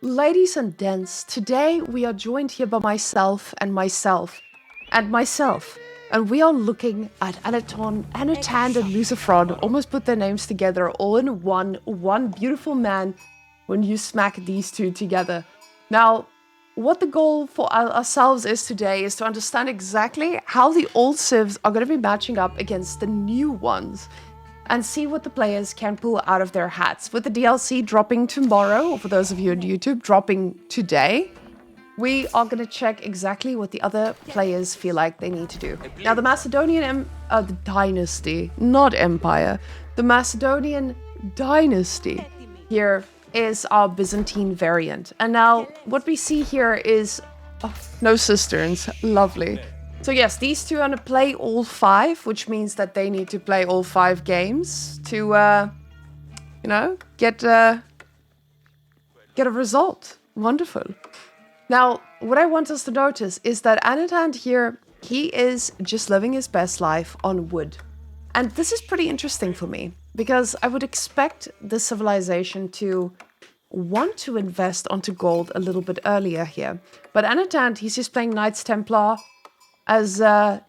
Ladies and gents, today we are joined here by myself, and we are looking at Anotand and LucifroN7. Almost put their names together all in one beautiful man when you smack these two together. Now, what the goal for ourselves is today is to understand exactly how the old civs are going to be matching up against the new ones, and see what the players can pull out of their hats. With the DLC dropping tomorrow, or for those of you on YouTube, dropping today, we are going to check exactly what the other players feel like they need to do. Now, the Macedonian the dynasty, not empire, the Macedonian dynasty here is our Byzantine variant. And now, what we see here is no cisterns, lovely. So yes, these two are going to play all 5, which means that they need to play all 5 games to, get a result. Wonderful. Now, what I want us to notice is that Anotand here, he is just living his best life on wood. And this is pretty interesting for me, because I would expect the civilization to want to invest onto gold a little bit earlier here. But Anotand, he's just playing Knights Templar as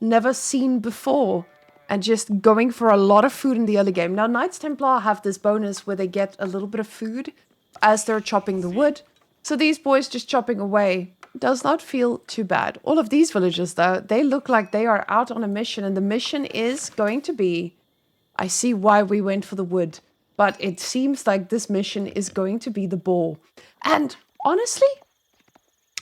never seen before, and just going for a lot of food in the early game. Now, Knights Templar have this bonus where they get a little bit of food as they're chopping the wood. So these boys just chopping away does not feel too bad. All of these villagers, though, they look like they are out on a mission, and the mission is going to be, I see why we went for the wood, but it seems like this mission is going to be the boar. And honestly,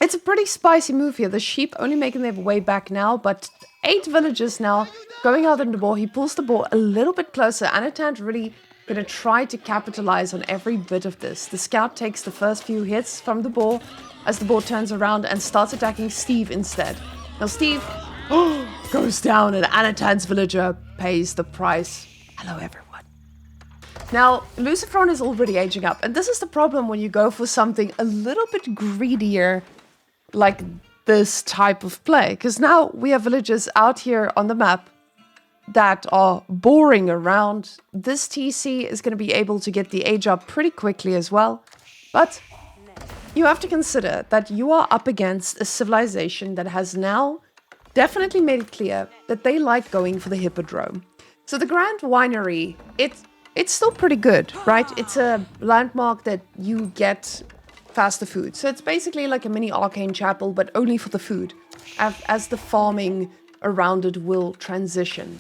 it's a pretty spicy move here. The sheep only making their way back now, but 8 villagers now going out in the boar. He pulls the boar a little bit closer. Anotand really going to try to capitalize on every bit of this. The scout takes the first few hits from the boar as the boar turns around and starts attacking Steve instead. Now Steve goes down, and Anotand's villager pays the price. Hello, everyone. Now, LucifroN is already aging up, and this is the problem when you go for something a little bit greedier like this type of play, because now we have villagers out here on the map that are boring around. This TC is going to be able to get the age up pretty quickly as well, but you have to consider that you are up against a civilization that has now definitely made it clear that they like going for the hippodrome. So the Grand Winery, it's still pretty good, right? It's a landmark that you get faster food. So it's basically like a mini arcane chapel, but only for the food, as the farming around it will transition.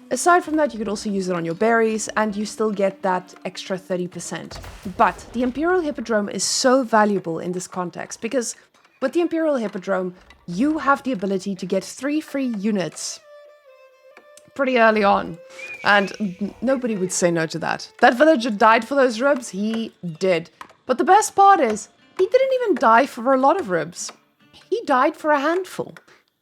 Aside from that, you could also use it on your berries, and you still get that extra 30%. But the Imperial Hippodrome is so valuable in this context, because with the Imperial Hippodrome, you have the ability to get 3 free units pretty early on, and nobody would say no to that. That villager died for those ribs, he did. But the best part is, he didn't even die for a lot of ribs. He died for a handful.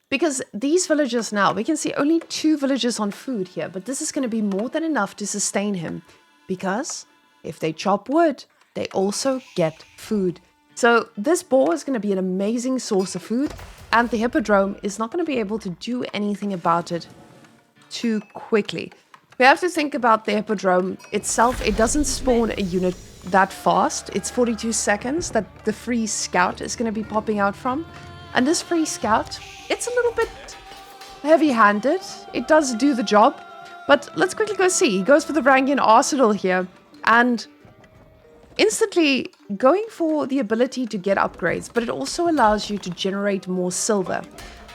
Because these villagers now, we can see only 2 villagers on food here, but this is going to be more than enough to sustain him. Because if they chop wood, they also get food. So this boar is going to be an amazing source of food, and the hippodrome is not going to be able to do anything about it too quickly. We have to think about the hippodrome itself. It doesn't spawn a unit that fast. It's 42 seconds that the free scout is going to be popping out from. And this free scout, it's a little bit heavy-handed. It does do the job. But let's quickly go see. He goes for the Varangian Arsenal here, and instantly going for the ability to get upgrades, but it also allows you to generate more silver.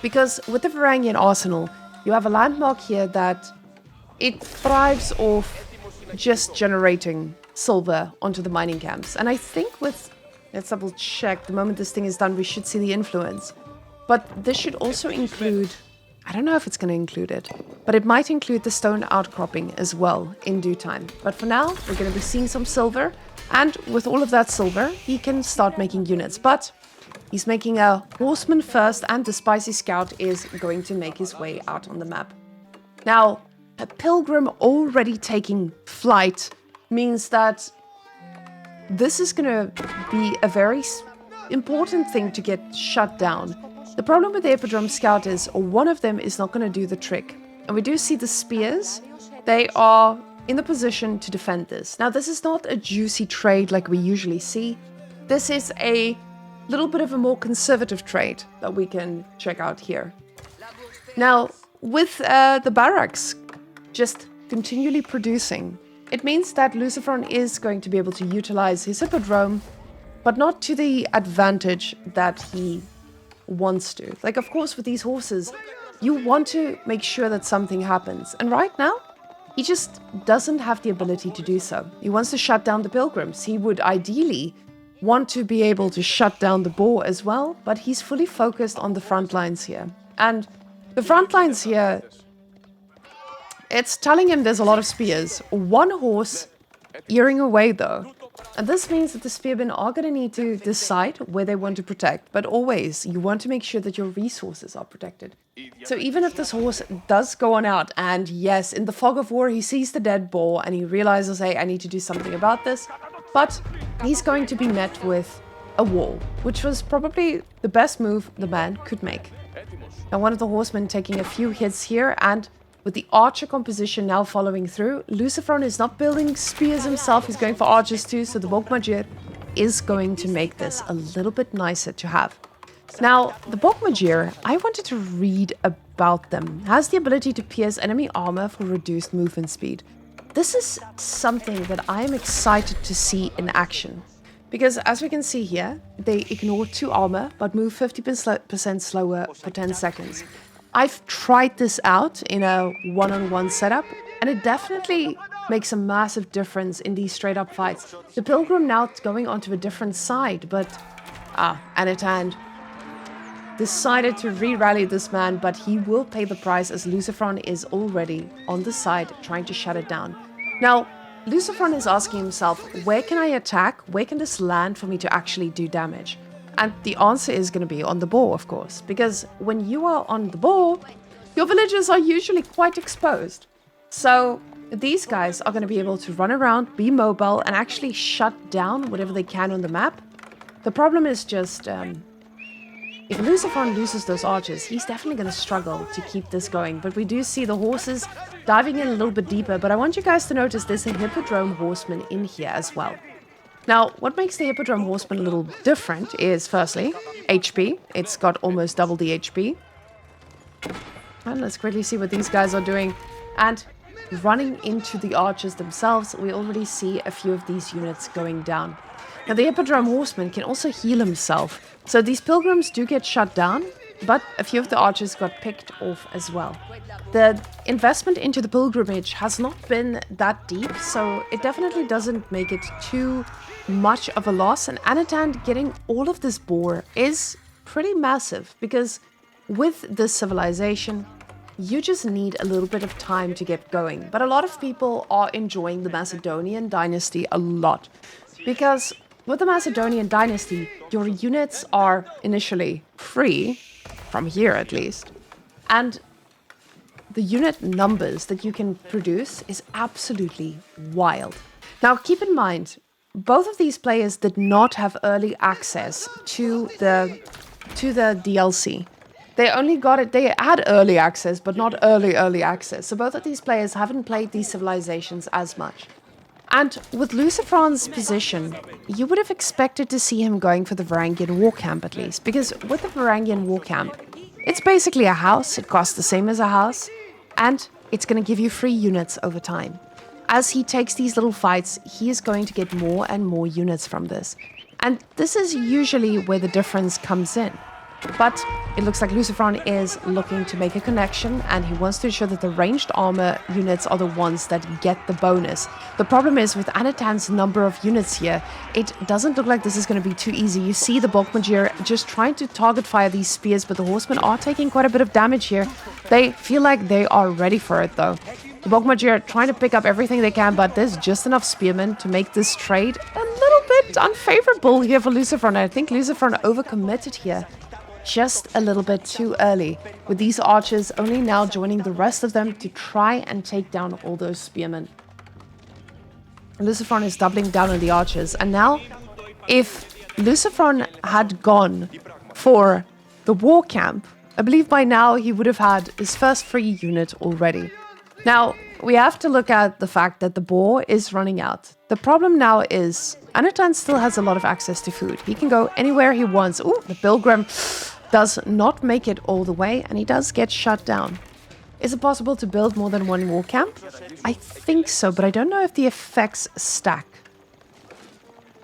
Because with the Varangian Arsenal, you have a landmark here that it thrives off just generating silver onto the mining camps. And I think with, let's double check, the moment this thing is done, we should see the influence. But this should also include, I don't know if it's going to include it, but it might include the stone outcropping as well in due time. But for now, we're going to be seeing some silver. And with all of that silver, he can start making units. But he's making a horseman first, and the spicy scout is going to make his way out on the map. Now, a pilgrim already taking flight means that this is going to be a very important thing to get shut down. The problem with the Hippodrome Scout is one of them is not going to do the trick. And we do see the spears. They are in the position to defend this. Now, this is not a juicy trade like we usually see, this is a little bit of a more conservative trade that we can check out here. Now, with the barracks just continually producing, it means that LucifroN is going to be able to utilize his hippodrome, but not to the advantage that he wants to. Like, of course, with these horses, you want to make sure that something happens. And right now, he just doesn't have the ability to do so. He wants to shut down the pilgrims. He would ideally want to be able to shut down the boar as well, but he's fully focused on the front lines here. And the front lines here, it's telling him there's a lot of spears. One horse earing away though. And this means that the spearmen are going to need to decide where they want to protect. But always, you want to make sure that your resources are protected. So even if this horse does go on out, and yes, in the fog of war, he sees the dead boar and he realizes, hey, I need to do something about this. But he's going to be met with a wall, which was probably the best move the man could make. Now, one of the horsemen taking a few hits here, and with the archer composition now following through, LucifroN is not building spears himself, he's going for archers too, so the Whamenqt is going to make this a little bit nicer to have. Now, the Whamenqt, I wanted to read about them. It has the ability to pierce enemy armor for reduced movement speed. This is something that I am excited to see in action. Because as we can see here, they ignore 2 armor, but move 50% slower for 10 seconds. I've tried this out in a one-on-one setup, and it definitely makes a massive difference in these straight-up fights. The Pilgrim now going onto a different side, but Anotand decided to re-rally this man, but he will pay the price as LucifroN is already on the side trying to shut it down. Now, LucifroN is asking himself, where can I attack? Where can this land for me to actually do damage? And the answer is going to be on the boar, of course, because when you are on the boar, your villagers are usually quite exposed. So these guys are going to be able to run around, be mobile, and actually shut down whatever they can on the map. The problem is just, if LucifroN loses those archers, he's definitely going to struggle to keep this going. But we do see the horses diving in a little bit deeper, but I want you guys to notice there's a hippodrome horseman in here as well. Now, what makes the Hippodrome Horseman a little different is, firstly, HP. It's got almost double the HP. And let's quickly see what these guys are doing. And running into the archers themselves, we already see a few of these units going down. Now, the Hippodrome Horseman can also heal himself. So these pilgrims do get shut down, but a few of the archers got picked off as well. The investment into the pilgrimage has not been that deep, so it definitely doesn't make it too much of a loss. And Anotand getting all of this boar is pretty massive, because with this civilization, you just need a little bit of time to get going. But a lot of people are enjoying the Macedonian dynasty a lot, because with the Macedonian dynasty, your units are initially free, from here at least, and the unit numbers that you can produce is absolutely wild. Now, keep in mind, both of these players did not have early access to the DLC. They only got it, they had early access, but not early access. So both of these players haven't played these civilizations as much. And with LucifroN's position, you would have expected to see him going for the Whamenqt war camp at least. Because with the Whamenqt war camp, it's basically a house, it costs the same as a house, and it's going to give you free units over time. As he takes these little fights, he is going to get more and more units from this. And this is usually where the difference comes in. But it looks like LucifroN is looking to make a connection, and he wants to ensure that the ranged armor units are the ones that get the bonus. The problem is, with Anotand's number of units here, it doesn't look like this is going to be too easy. You see the Whamenqt just trying to target fire these spears, but the horsemen are taking quite a bit of damage here. They feel like they are ready for it, though. The Whamenqt trying to pick up everything they can, but there's just enough spearmen to make this trade a little bit unfavorable here for LucifroN. I think LucifroN overcommitted here just a little bit too early, with these archers only now joining the rest of them to try and take down all those spearmen. LucifroN is doubling down on the archers, and now, if LucifroN had gone for the war camp, I believe by now he would have had his first free unit already. Now, we have to look at the fact that the boar is running out. The problem now is Anotand still has a lot of access to food. He can go anywhere he wants. Ooh, the pilgrim does not make it all the way, and he does get shut down. Is it possible to build more than one war camp? I think so, but I don't know if the effects stack.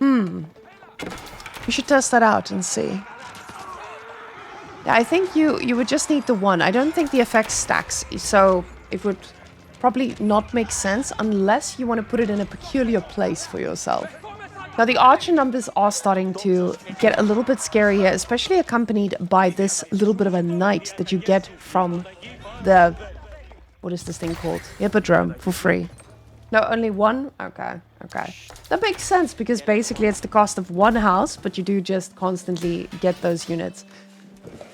We should test that out and see. Yeah, I think you would just need the one. I don't think the effect stacks, so it would probably not make sense unless you want to put it in a peculiar place for yourself. Now, the archer numbers are starting to get a little bit scary here, especially accompanied by this little bit of a knight that you get from the... What is this thing called? Hippodrome for free. No, only one? Okay, okay. That makes sense because basically it's the cost of one house, but you do just constantly get those units.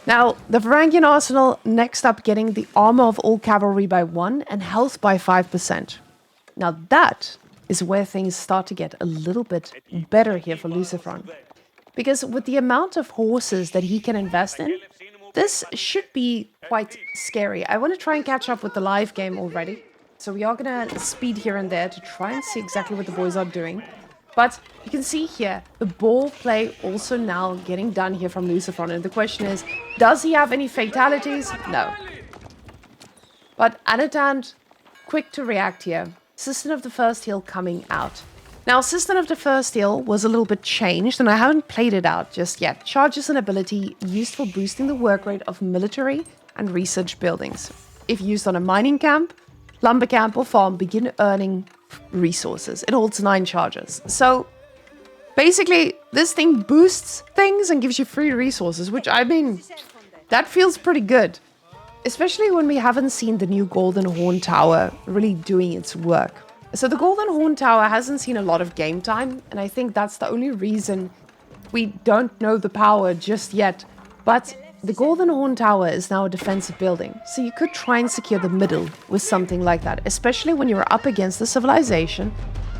Now, the Whamenqt arsenal next up getting the armor of all cavalry by 1 and health by 5%. Now that is where things start to get a little bit better here for LucifroN. Because with the amount of horses that he can invest in, this should be quite scary. I want to try and catch up with the live game already. So we are going to speed here and there to try and see exactly what the boys are doing. But you can see here, the ball play also now getting done here from LucifroN. And the question is, does he have any fatalities? No. But Anotand, quick to react here. Cistern of the First Heal coming out. Now, Cistern of the First Heal was a little bit changed, and I haven't played it out just yet. Charges an ability used for boosting the work rate of military and research buildings. If used on a mining camp, lumber camp, or farm, begin earning resources. It holds 9 charges. So, basically, this thing boosts things and gives you free resources, which, I mean, that feels pretty good. Especially when we haven't seen the new Golden Horn Tower really doing its work. So the Golden Horn Tower hasn't seen a lot of game time, and I think that's the only reason we don't know the power just yet. But the Golden Horn Tower is now a defensive building, so you could try and secure the middle with something like that, especially when you're up against a civilization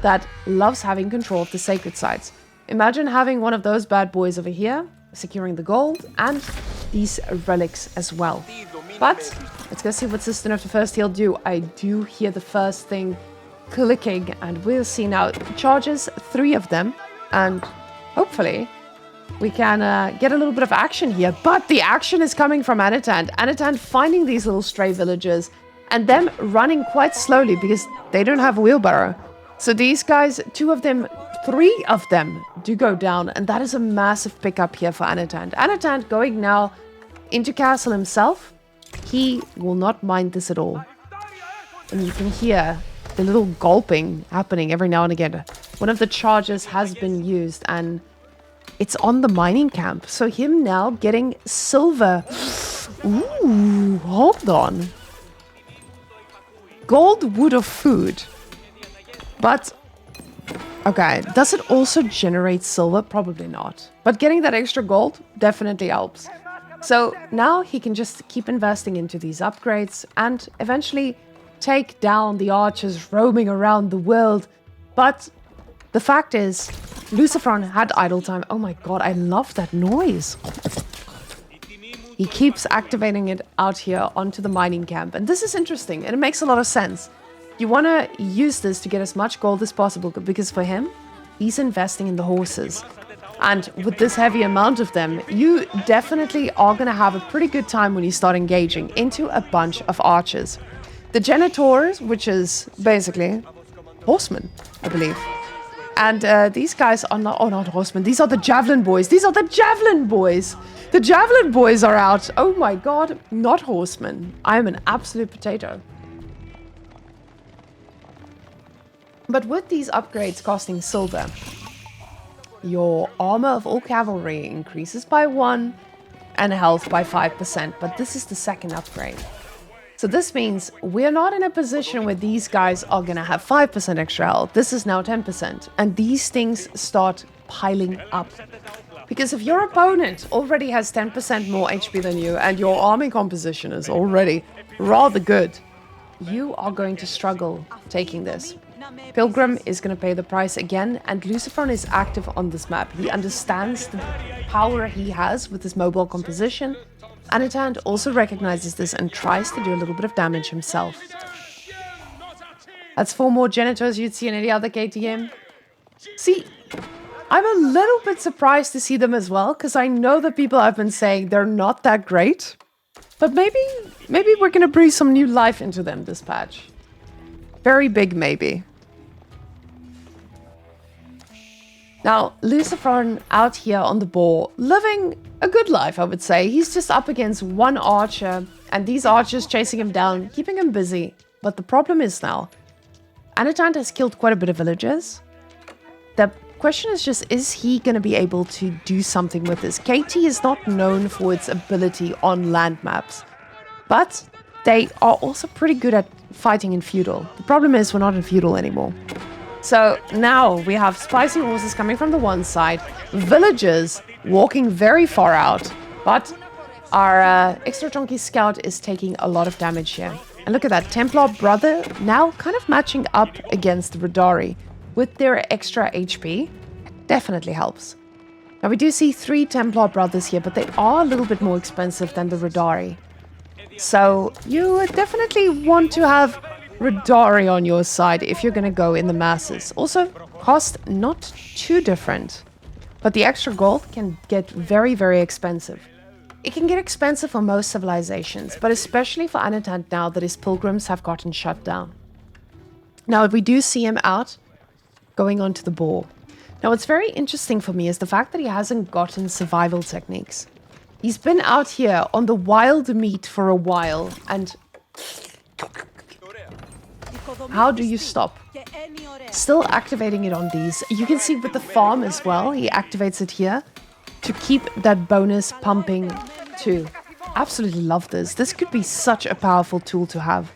that loves having control of the sacred sites. Imagine having one of those bad boys over here, securing the gold, and these relics as well. But let's go see what Cistern of the First Heal do. I do hear the first thing clicking, and we'll see now. Charges 3 of them, and hopefully we can get a little bit of action here. But the action is coming from Anotand. Anotand finding these little stray villagers and them running quite slowly because they don't have a wheelbarrow. So these guys, 2 of them, 3 of them do go down, and that is a massive pickup here for Anotand. Anotand going now into castle himself. He will not mind this at all. And you can hear the little gulping happening every now and again. One of the charges has been used, and it's on the mining camp. So him now getting silver. Ooh, hold on. Gold, wood, or food. But, okay, does it also generate silver? Probably not. But getting that extra gold definitely helps. So now he can just keep investing into these upgrades and eventually take down the archers roaming around the world. But the fact is, LucifroN had idle time. Oh my god, I love that noise. He keeps activating it out here onto the mining camp. And this is interesting, and it makes a lot of sense. You want to use this to get as much gold as possible, because for him, he's investing in the horses. And with this heavy amount of them, you definitely are going to have a pretty good time when you start engaging into a bunch of archers. The Genitors, which is basically horsemen, I believe. And these guys are not, oh, not horsemen. These are the Javelin boys. These are the Javelin boys. The Javelin boys are out. Oh my god, not horsemen. I am an absolute potato. But with these upgrades costing silver, your armor of all cavalry increases by 1 and health by 5%, but this is the second upgrade. So this means we're not in a position where these guys are going to have 5% extra health. This is now 10%, and these things start piling up. Because if your opponent already has 10% more HP than you and your army composition is already rather good, you are going to struggle taking this. Pilgrim is going to pay the price again, and LucifroN is active on this map. He understands the power he has with his mobile composition. Anotand also recognizes this and tries to do a little bit of damage himself. That's 4 more Janitors you'd see in any other KTM. See, I'm a little bit surprised to see them as well, because I know that people have been saying they're not that great. But maybe we're going to breathe some new life into them this patch. Very big maybe. Now, LucifroN out here on the ball, living a good life, I would say. He's just up against one archer, and these archers chasing him down, keeping him busy. But the problem is now, Anotand has killed quite a bit of villagers. The question is just, is he going to be able to do something with this? KT is not known for its ability on land maps, but they are also pretty good at fighting in feudal. The problem is we're not in feudal anymore. So now we have spicy horses coming from the one side, villagers walking very far out, but our extra chunky scout is taking a lot of damage here. And look at that, Templar Brother now kind of matching up against the Rodari with their extra HP. Definitely helps. Now we do see 3 Templar Brothers here, but they are a little bit more expensive than the Rodari. So you would definitely want to have Rodari on your side if you're going to go in the masses. Also, cost not too different, but the extra gold can get very, very expensive. It can get expensive for most civilizations, but especially for Anotand now that his pilgrims have gotten shut down. Now, we do see him out going onto the boar. Now, what's very interesting for me is the fact that he hasn't gotten survival techniques. He's been out here on the wild meat for a while, and how do you stop? Still activating it on these. You can see with the farm as well, he activates it here to keep that bonus pumping too. Absolutely love this. This could be such a powerful tool to have.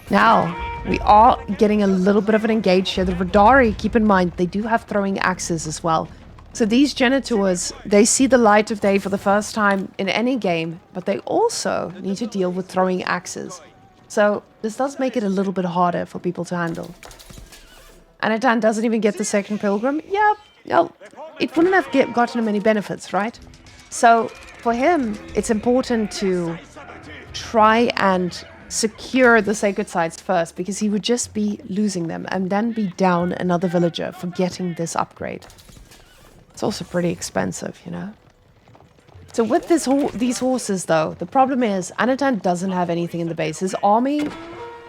Now, we are getting a little bit of an engage here. The Rodari, keep in mind, they do have throwing axes as well. So these Janitors, they see the light of day for the first time in any game, but they also need to deal with throwing axes. So this does make it a little bit harder for people to handle. Anotand doesn't even get the second pilgrim. Yeah, well, it wouldn't have gotten him any benefits, right? So for him, it's important to try and secure the sacred sites first, because he would just be losing them and then be down another villager for getting this upgrade. It's also pretty expensive, you know? So with these horses, though, the problem is Anotand doesn't have anything in the base. His army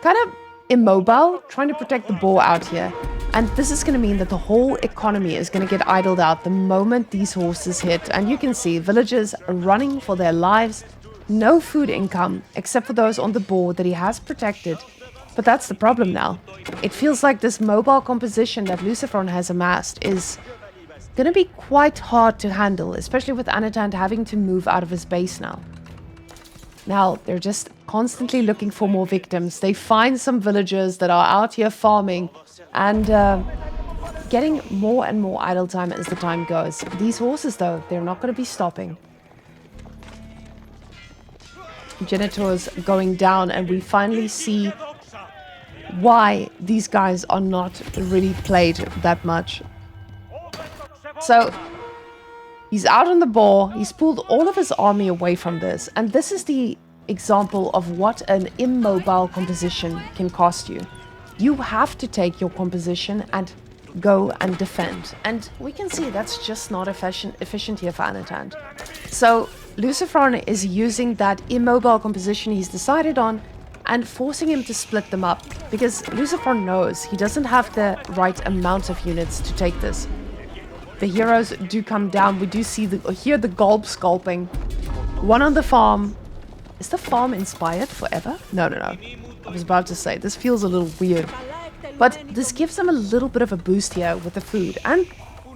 kind of immobile, trying to protect the boar out here. And this is going to mean that the whole economy is going to get idled out the moment these horses hit. And you can see villagers are running for their lives. No food income, except for those on the board that he has protected. But that's the problem now. It feels like this mobile composition that LucifroN has amassed is going to be quite hard to handle, especially with Anotand having to move out of his base now. Now, they're just constantly looking for more victims. They find some villagers that are out here farming and getting more and more idle time as the time goes. These horses, though, they're not going to be stopping. Janitors going down, and we finally see why these guys are not really played that much. So he's out on the boar, he's pulled all of his army away from this, and this is the example of what an immobile composition can cost you. You have to take your composition and go and defend, and we can see that's just not efficient here for Anotand. So LucifroN is using that immobile composition he's decided on and forcing him to split them up, because LucifroN knows he doesn't have the right amount of units to take this. The heroes do come down. We do see hear the gulp sculping. One on the farm. Is the farm inspired forever? No. I was about to say, this feels a little weird. But this gives them a little bit of a boost here with the food. And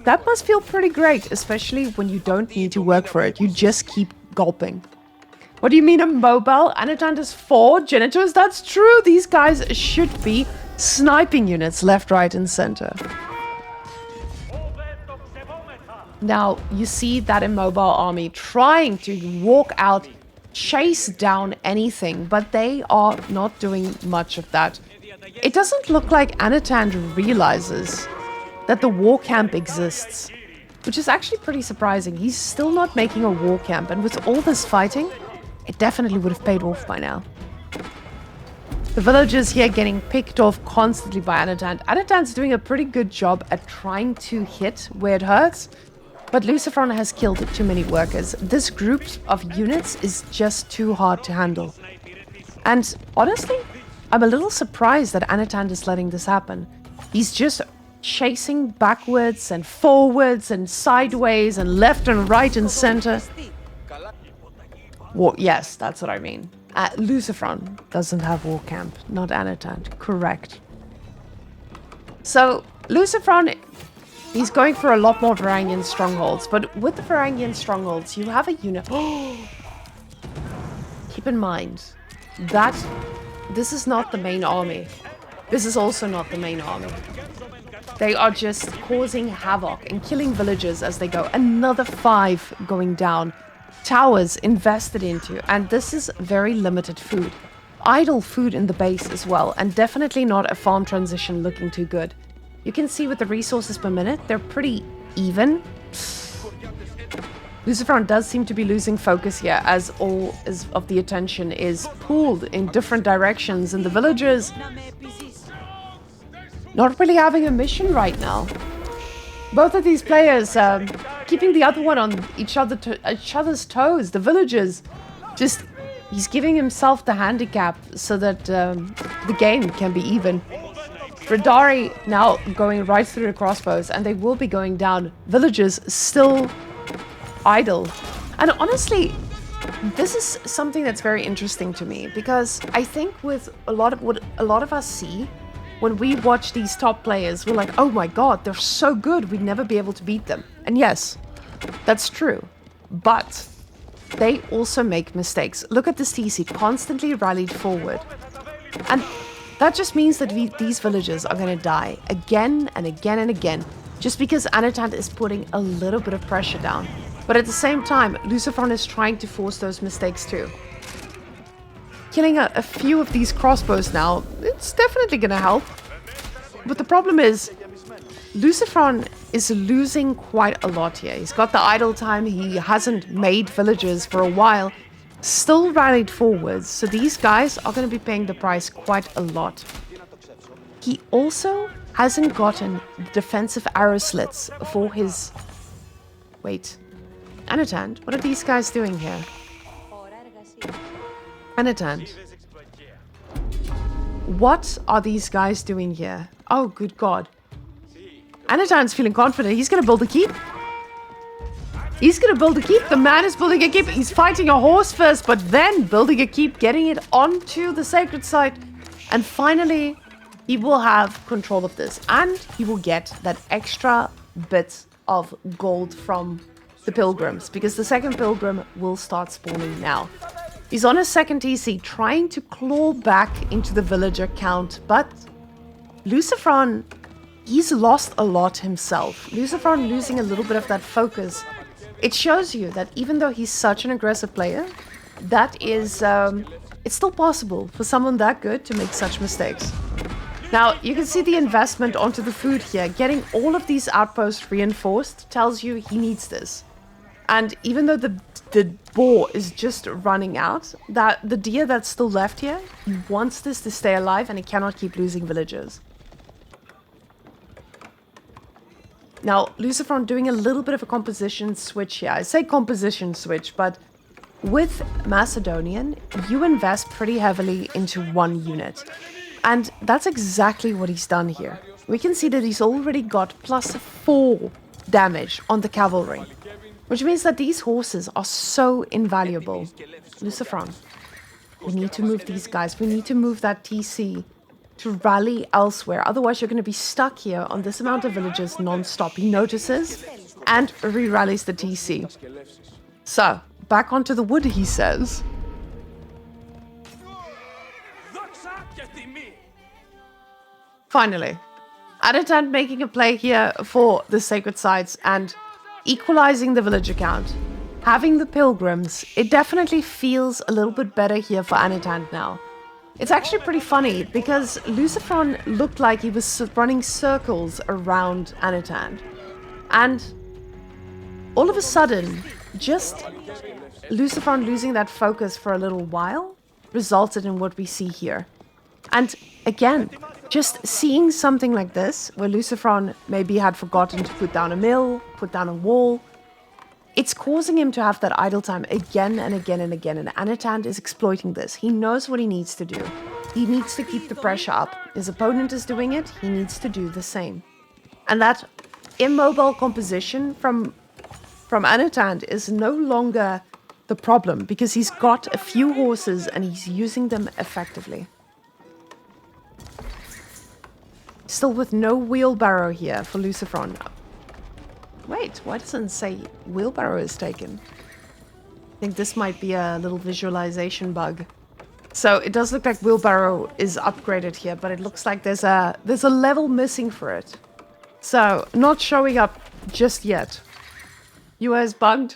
that must feel pretty great, especially when you don't need to work for it. You just keep gulping. What do you mean immobile? Anotand has 4 Janitors? That's true. These guys should be sniping units left, right, and center. Now, you see that immobile army trying to walk out, chase down anything, but they are not doing much of that. It doesn't look like Anotand realizes that the war camp exists, which is actually pretty surprising. He's still not making a war camp, and with all this fighting, it definitely would have paid off by now. The villagers here getting picked off constantly by Anotand. Anotand's doing a pretty good job at trying to hit where it hurts, but LucifroN has killed too many workers. This group of units is just too hard to handle. And honestly, I'm a little surprised that Anotand is letting this happen. He's just chasing backwards and forwards and sideways and left and right and center. Well, yes, that's what I mean. LucifroN doesn't have Whamenqt, not Anotand. Correct. So, LucifroN, he's going for a lot more Varangian strongholds, but with the Varangian strongholds, you have a unit. Keep in mind that this is not the main army. This is also not the main army. They are just causing havoc and killing villagers as they go. Another 5 going down. Towers invested into, and this is very limited food. Idle food in the base as well, and definitely not a farm transition looking too good. You can see with the resources per minute, they're pretty even. LucifroN does seem to be losing focus here as all of the attention is pulled in different directions, and the villagers not really having a mission right now. Both of these players keeping the other one on each other's toes. The villagers just, he's giving himself the handicap so that the game can be even. Radari now going right through the crossbows, and they will be going down. Villagers still idle. And honestly, this is something that's very interesting to me, because I think with what a lot of us see when we watch these top players, we're like, oh my god, they're so good, we'd never be able to beat them. And yes, that's true. But they also make mistakes. Look at this TC, constantly rallied forward. And that just means that these villagers are going to die again and again and again, just because Anotand is putting a little bit of pressure down. But at the same time, LucifroN is trying to force those mistakes too. Killing a few of these crossbows now, it's definitely going to help. But the problem is, LucifroN is losing quite a lot here. He's got the idle time, he hasn't made villagers for a while, still rallied forwards, so these guys are going to be paying the price quite a lot. He also hasn't gotten the defensive arrow slits for his... Wait. Anotand, what are these guys doing here? Anotand. What are these guys doing here? Oh, good god. Anotand's feeling confident. He's gonna build a keep. He's gonna build a keep. The man is building a keep. He's fighting a horse first, but then building a keep, getting it onto the sacred site. And finally, he will have control of this. And he will get that extra bit of gold from the pilgrims, because the second pilgrim will start spawning now. He's on his second TC, trying to claw back into the villager count, but LucifroN, he's lost a lot himself. LucifroN losing a little bit of that focus. It shows you that even though he's such an aggressive player, that is, it's still possible for someone that good to make such mistakes. Now, you can see the investment onto the food here. Getting all of these outposts reinforced tells you he needs this. And even though the boar is just running out, that the deer that's still left here, he wants this to stay alive and he cannot keep losing villagers. Now, LucifroN doing a little bit of a composition switch here. I say composition switch, but with Macedonian, you invest pretty heavily into one unit. And that's exactly what he's done here. We can see that he's already got +4 damage on the cavalry, which means that these horses are so invaluable. LucifroN, we need to move these guys. We need to move that TC to rally elsewhere. Otherwise, you're going to be stuck here on this amount of villagers non-stop. He notices and re-rallies the TC. So, back onto the wood, he says. Finally, Anotand making a play here for the sacred sites and equalizing the villager count. Having the pilgrims, it definitely feels a little bit better here for Anotand now. It's actually pretty funny because LucifroN looked like he was running circles around Anotand. And all of a sudden, just LucifroN losing that focus for a little while resulted in what we see here. And again, just seeing something like this, where LucifroN maybe had forgotten to put down a mill, put down a wall, it's causing him to have that idle time again and again and again. And Anotand is exploiting this. He knows what he needs to do. He needs to keep the pressure up. His opponent is doing it. He needs to do the same. And that immobile composition from Anotand is no longer the problem, because he's got a few horses and he's using them effectively. Still with no wheelbarrow here for LucifroN. Wait, why doesn't it say wheelbarrow is taken? I think this might be a little visualization bug. So it does look like wheelbarrow is upgraded here, but it looks like there's a level missing for it. So not showing up just yet. US bugged.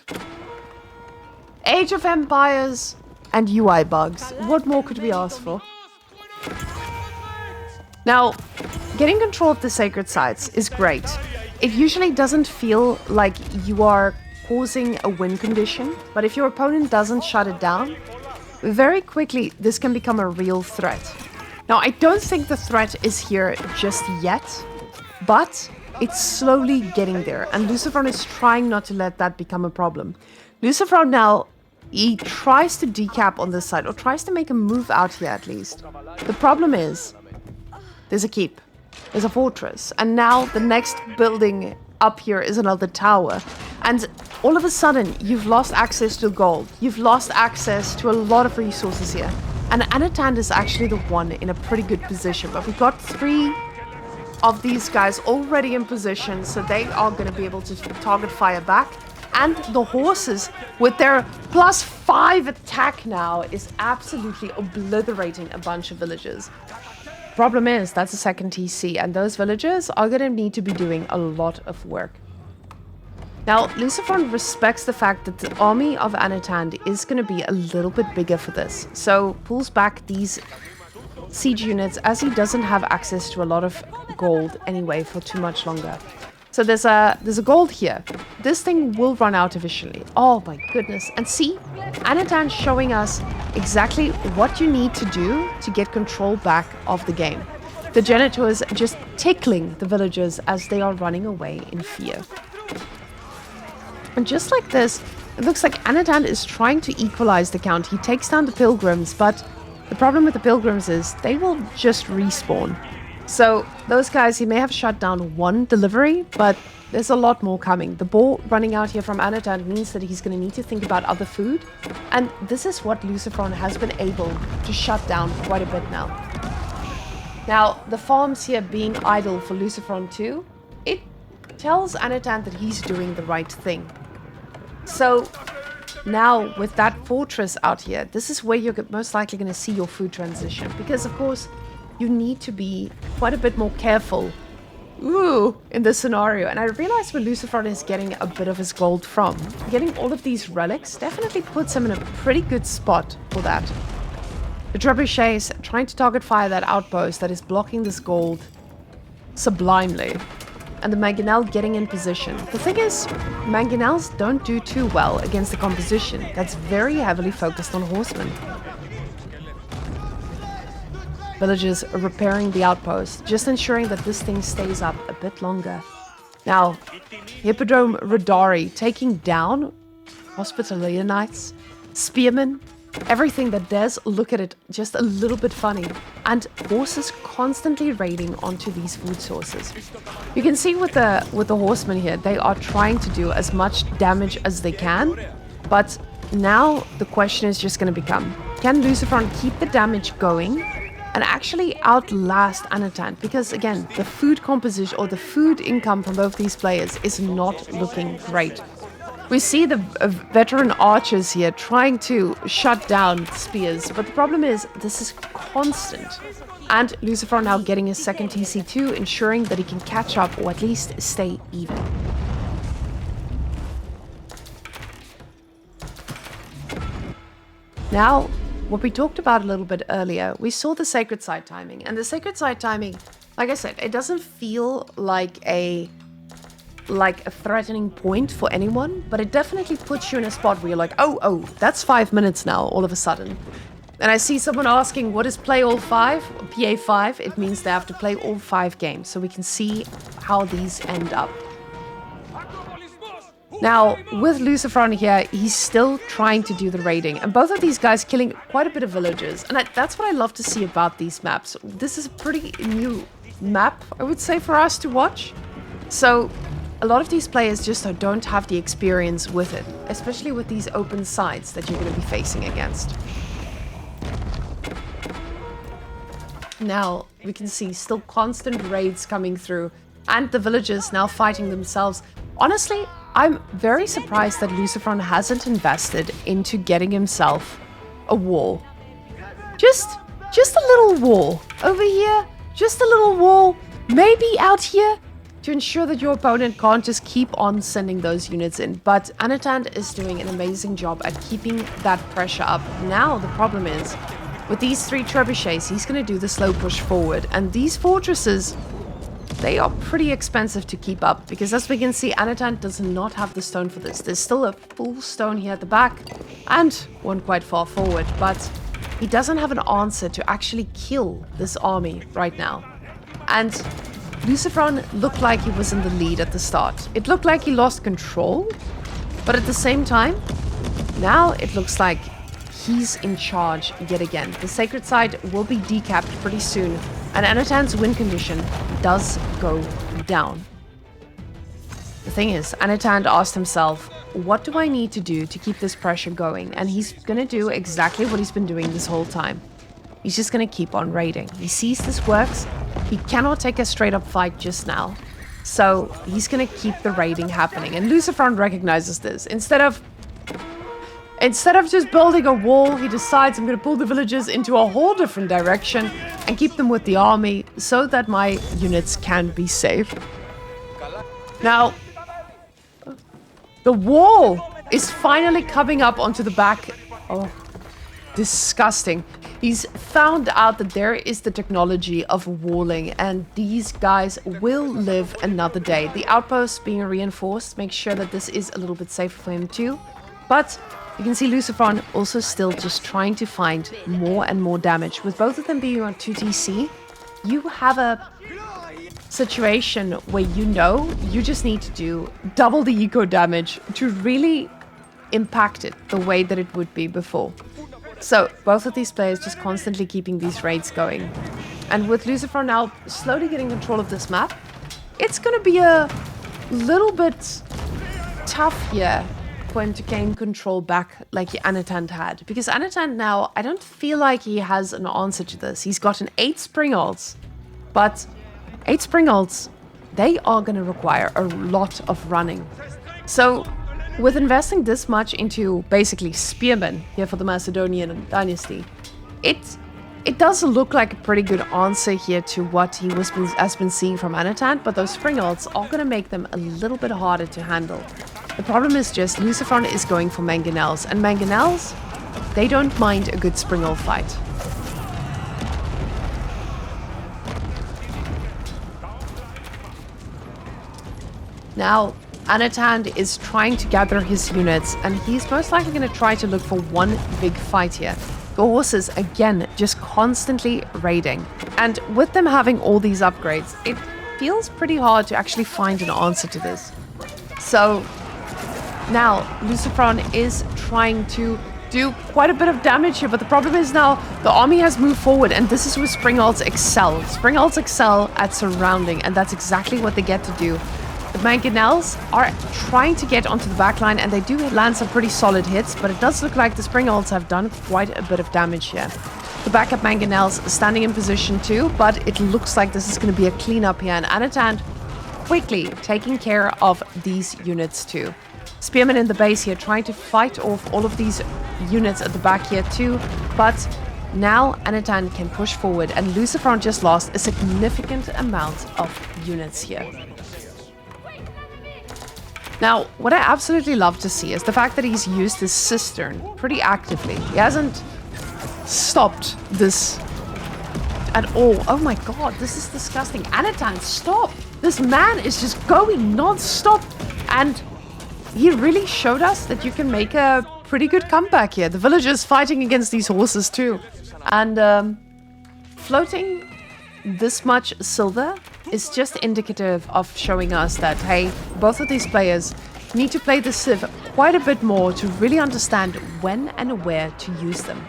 Age of Empires and UI bugs. What more could we ask for? Now, getting control of the sacred sites is great. It usually doesn't feel like you are causing a win condition, but if your opponent doesn't shut it down, very quickly this can become a real threat. Now, I don't think the threat is here just yet, but it's slowly getting there, and LucifroN is trying not to let that become a problem. LucifroN now, he tries to decap on this side, or tries to make a move out here at least. The problem is, there's a keep, there's a fortress, and now the next building up here is another tower. And all of a sudden, you've lost access to gold. You've lost access to a lot of resources here. And Anotand is actually the one in a pretty good position, but we've got 3 of these guys already in position, so they are going to be able to target fire back. And the horses, with their +5 attack now, is absolutely obliterating a bunch of villagers. Problem is, that's a second TC, and those villagers are going to need to be doing a lot of work. Now, LucifroN respects the fact that the army of Anotand is going to be a little bit bigger for this, so pulls back these siege units as he doesn't have access to a lot of gold anyway for too much longer. So there's a gold here. This thing will run out eventually. Oh my goodness. And see, Anotand showing us exactly what you need to do to get control back of the game. The Janitors just tickling the villagers as they are running away in fear. And just like this, it looks like Anotand is trying to equalize the count. He takes down the pilgrims, but the problem with the pilgrims is they will just respawn. So those guys, he may have shut down 1 delivery, but there's a lot more coming. The boar running out here from Anotand means that he's going to need to think about other food. And this is what LucifroN has been able to shut down quite a bit now. Now, the farms here being idle for LucifroN 2, it tells Anotand that he's doing the right thing. So now with that fortress out here, this is where you're most likely going to see your food transition. Because, of course, you need to be quite a bit more careful in this scenario. And I realize where LucifroN is getting a bit of his gold from. Getting all of these relics definitely puts him in a pretty good spot for that. The trebuchets trying to target fire that outpost that is blocking this gold sublimely. And the mangonel getting in position. The thing is, mangonels don't do too well against the composition that's very heavily focused on horsemen. Villagers are repairing the outpost, just ensuring that this thing stays up a bit longer. Now, Hippodrome Radari taking down Hospitalier Knights, Spearmen, everything that does look at it just a little bit funny. And horses constantly raiding onto these food sources. You can see with the horsemen here, they are trying to do as much damage as they can. But now the question is just going to become, can LucifroN keep the damage going and actually outlast Anotand? Because again, the food composition or the food income from both these players is not looking great. We see the veteran archers here trying to shut down spears, but the problem is this is constant. And LucifroN now getting his second TC2, ensuring that he can catch up or at least stay even. Now, what we talked about a little bit earlier, we saw the sacred site timing. And the sacred site timing, like I said, it doesn't feel like a threatening point for anyone, but it definitely puts you in a spot where you're like, oh, that's 5 minutes now, all of a sudden. And I see someone asking, what is play all 5? PA5, it means they have to play all 5 games. So we can see how these end up. Now, with LucifroN here, he's still trying to do the raiding. And both of these guys killing quite a bit of villagers. And that's what I love to see about these maps. This is a pretty new map, I would say, for us to watch. So a lot of these players just don't have the experience with it. Especially with these open sides that you're going to be facing against. Now, we can see still constant raids coming through. And the villagers now fighting themselves. Honestly, I'm very surprised that LucifroN hasn't invested into getting himself a wall. Just a little wall over here. Just a little wall. Maybe out here to ensure that your opponent can't just keep on sending those units in. But Anotand is doing an amazing job at keeping that pressure up. Now the problem is, with these 3 trebuchets, he's going to do the slow push forward. And these fortresses, they are pretty expensive to keep up, because as we can see, Anotand does not have the stone for this. There's still a full stone here at the back, and one quite far forward, but he doesn't have an answer to actually kill this army right now. And LucifroN looked like he was in the lead at the start. It looked like he lost control, but at the same time, now it looks like he's in charge yet again. The sacred side will be decapped pretty soon, and Anotand's win condition does go down. The thing is, Anotand asked himself, what do I need to do to keep this pressure going? And he's gonna do exactly what he's been doing this whole time. He's just gonna keep on raiding. He sees this works. He cannot take a straight up fight just now. So he's gonna keep the raiding happening. And LucifroN recognizes this. Instead of just building a wall, he decides, I'm going to pull the villagers into a whole different direction and keep them with the army so that my units can be safe. Now, the wall is finally coming up onto the back. Oh, disgusting. He's found out that there is the technology of walling, and these guys will live another day. The outpost being reinforced makes sure that this is a little bit safer for him too. But you can see LucifroN also still just trying to find more and more damage. With both of them being on 2TC, you have a situation where you just need to do double the eco damage to really impact it the way that it would be before. So both of these players just constantly keeping these raids going. And with LucifroN now slowly getting control of this map, it's going to be a little bit tough here for him to gain control back like Anotand had. Because Anotand now, I don't feel like he has an answer to this. He's gotten 8 spring ults, but 8 spring ults, they are going to require a lot of running. So with investing this much into basically spearmen here for the Macedonian dynasty, it does look like a pretty good answer here to what he has been seeing from Anotand, but those spring ults are going to make them a little bit harder to handle. The problem is just LucifroN is going for mangonels, and mangonels, they don't mind a good spring ult fight. Now, Anotand is trying to gather his units, and he's most likely going to try to look for one big fight here. The horses, again, just constantly raiding. And with them having all these upgrades, it feels pretty hard to actually find an answer to this. So now, LucifroN is trying to do quite a bit of damage here, but the problem is now the army has moved forward, and this is where spring ults excel. Spring ults excel at surrounding, and that's exactly what they get to do. The mangonels are trying to get onto the backline, and they do land some pretty solid hits, but it does look like the spring ults have done quite a bit of damage here. The backup mangonels standing in position too, but it looks like this is going to be a cleanup here, and Anotand quickly taking care of these units too. Spearmen in the base here trying to fight off all of these units at the back here too, but now Anotand can push forward, and LucifroN just lost a significant amount of units here. Now, what I absolutely love to see is the fact that he's used his cistern pretty actively. He hasn't stopped this at all. Oh my god, this is disgusting. Anotand, stop! This man is just going non-stop. And he really showed us that you can make a pretty good comeback here. The villagers fighting against these horses too. And floating this much silver is just indicative of showing us that, hey, both of these players need to play the Civ quite a bit more to really understand when and where to use them.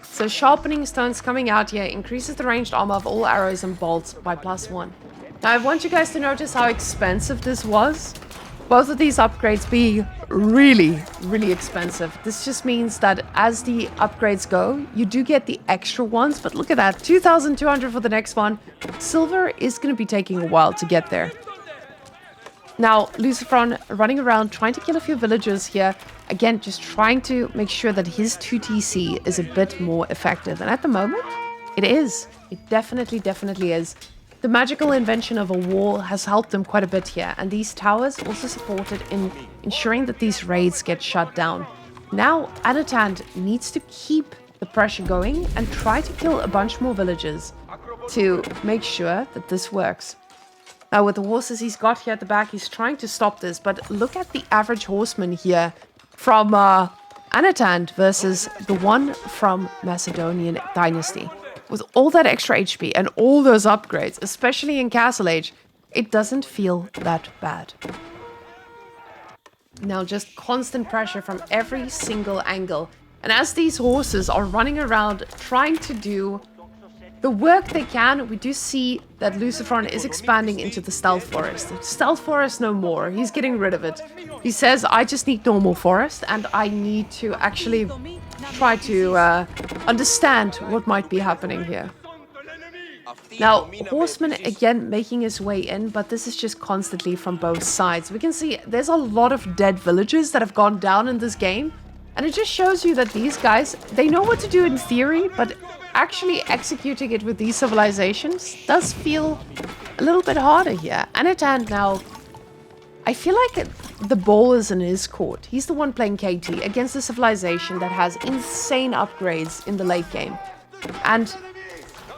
So sharpening stones coming out here increases the ranged armor of all arrows and bolts by +1. Now I want you guys to notice how expensive this was. Both of these upgrades being really, really expensive. This just means that as the upgrades go, you do get the extra ones. But look at that, 2,200 for the next one. Silver is going to be taking a while to get there. Now, LucifroN running around trying to kill a few villagers here. Again, just trying to make sure that his 2TC is a bit more effective. And at the moment, it is. It definitely is. The magical invention of a wall has helped them quite a bit here. And these towers also supported in ensuring that these raids get shut down. Now, Anotand needs to keep the pressure going and try to kill a bunch more villagers to make sure that this works. Now, with the horses he's got here at the back, he's trying to stop this. But look at the average horseman here from Anotand versus the one from Macedonian Dynasty. With all that extra HP and all those upgrades, especially in Castle Age, it doesn't feel that bad. Now, just constant pressure from every single angle. And as these horses are running around trying to do the work they can, we do see that LucifroN is expanding into the stealth forest. Stealth forest no more. He's getting rid of it. He says, I just need normal forest and I need to actually try to understand what might be happening here. Now, Horseman again making his way in, but this is just constantly from both sides. We can see there's a lot of dead villagers that have gone down in this game. And it just shows you that these guys, they know what to do in theory, but actually executing it with these civilizations does feel a little bit harder here. Anotand now, I feel like the ball is in his court. He's the one playing KT against a civilization that has insane upgrades in the late game. And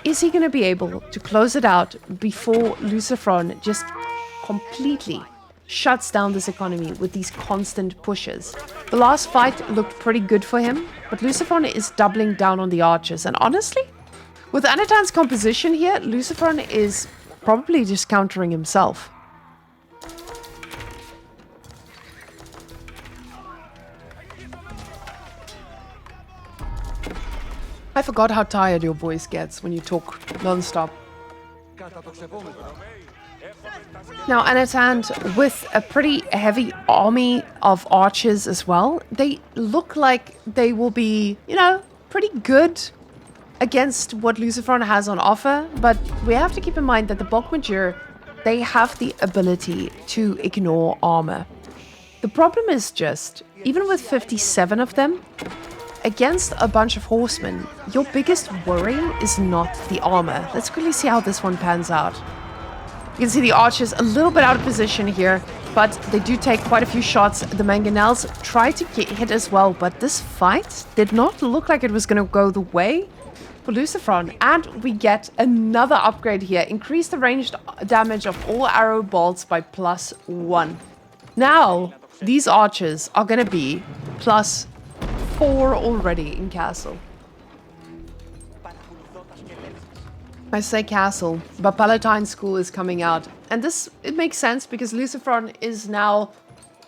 is he going to be able to close it out before LucifroN just completely shuts down this economy with these constant pushes? The last fight looked pretty good for him, but LucifroN is doubling down on the archers. And honestly, with Anotand's composition here, LucifroN is probably just countering himself. I forgot how tired your voice gets when you talk non-stop. Now, Anotand, with a pretty heavy army of archers as well, they look like they will be, you know, pretty good against what LucifroN has on offer. But we have to keep in mind that the Whamenqt, they have the ability to ignore armor. The problem is just, even with 57 of them, against a bunch of horsemen, your biggest worry is not the armor. Let's quickly see how this one pans out. You can see the archers a little bit out of position here, but they do take quite a few shots. The mangonels try to get hit as well, but this fight did not look like it was going to go the way for LucifroN. And we get another upgrade here. Increase the ranged damage of all arrow bolts by +1. Now, these archers are going to be +4 already in castle. I say castle, but Palatine School is coming out. And this, it makes sense because LucifroN is now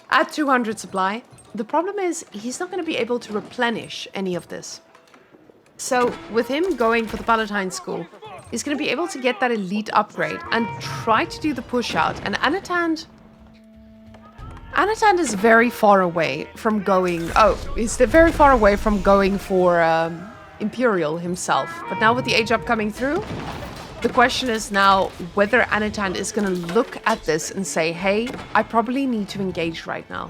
at 200 supply. The problem is he's not going to be able to replenish any of this. So with him going for the Palatine School, he's going to be able to get that elite upgrade and try to do the push out. And Anotand is very far away from going... Oh, he's very far away from going for Imperial himself. But now with the age up coming through, the question is now whether Anotand is going to look at this and say, hey, I probably need to engage right now.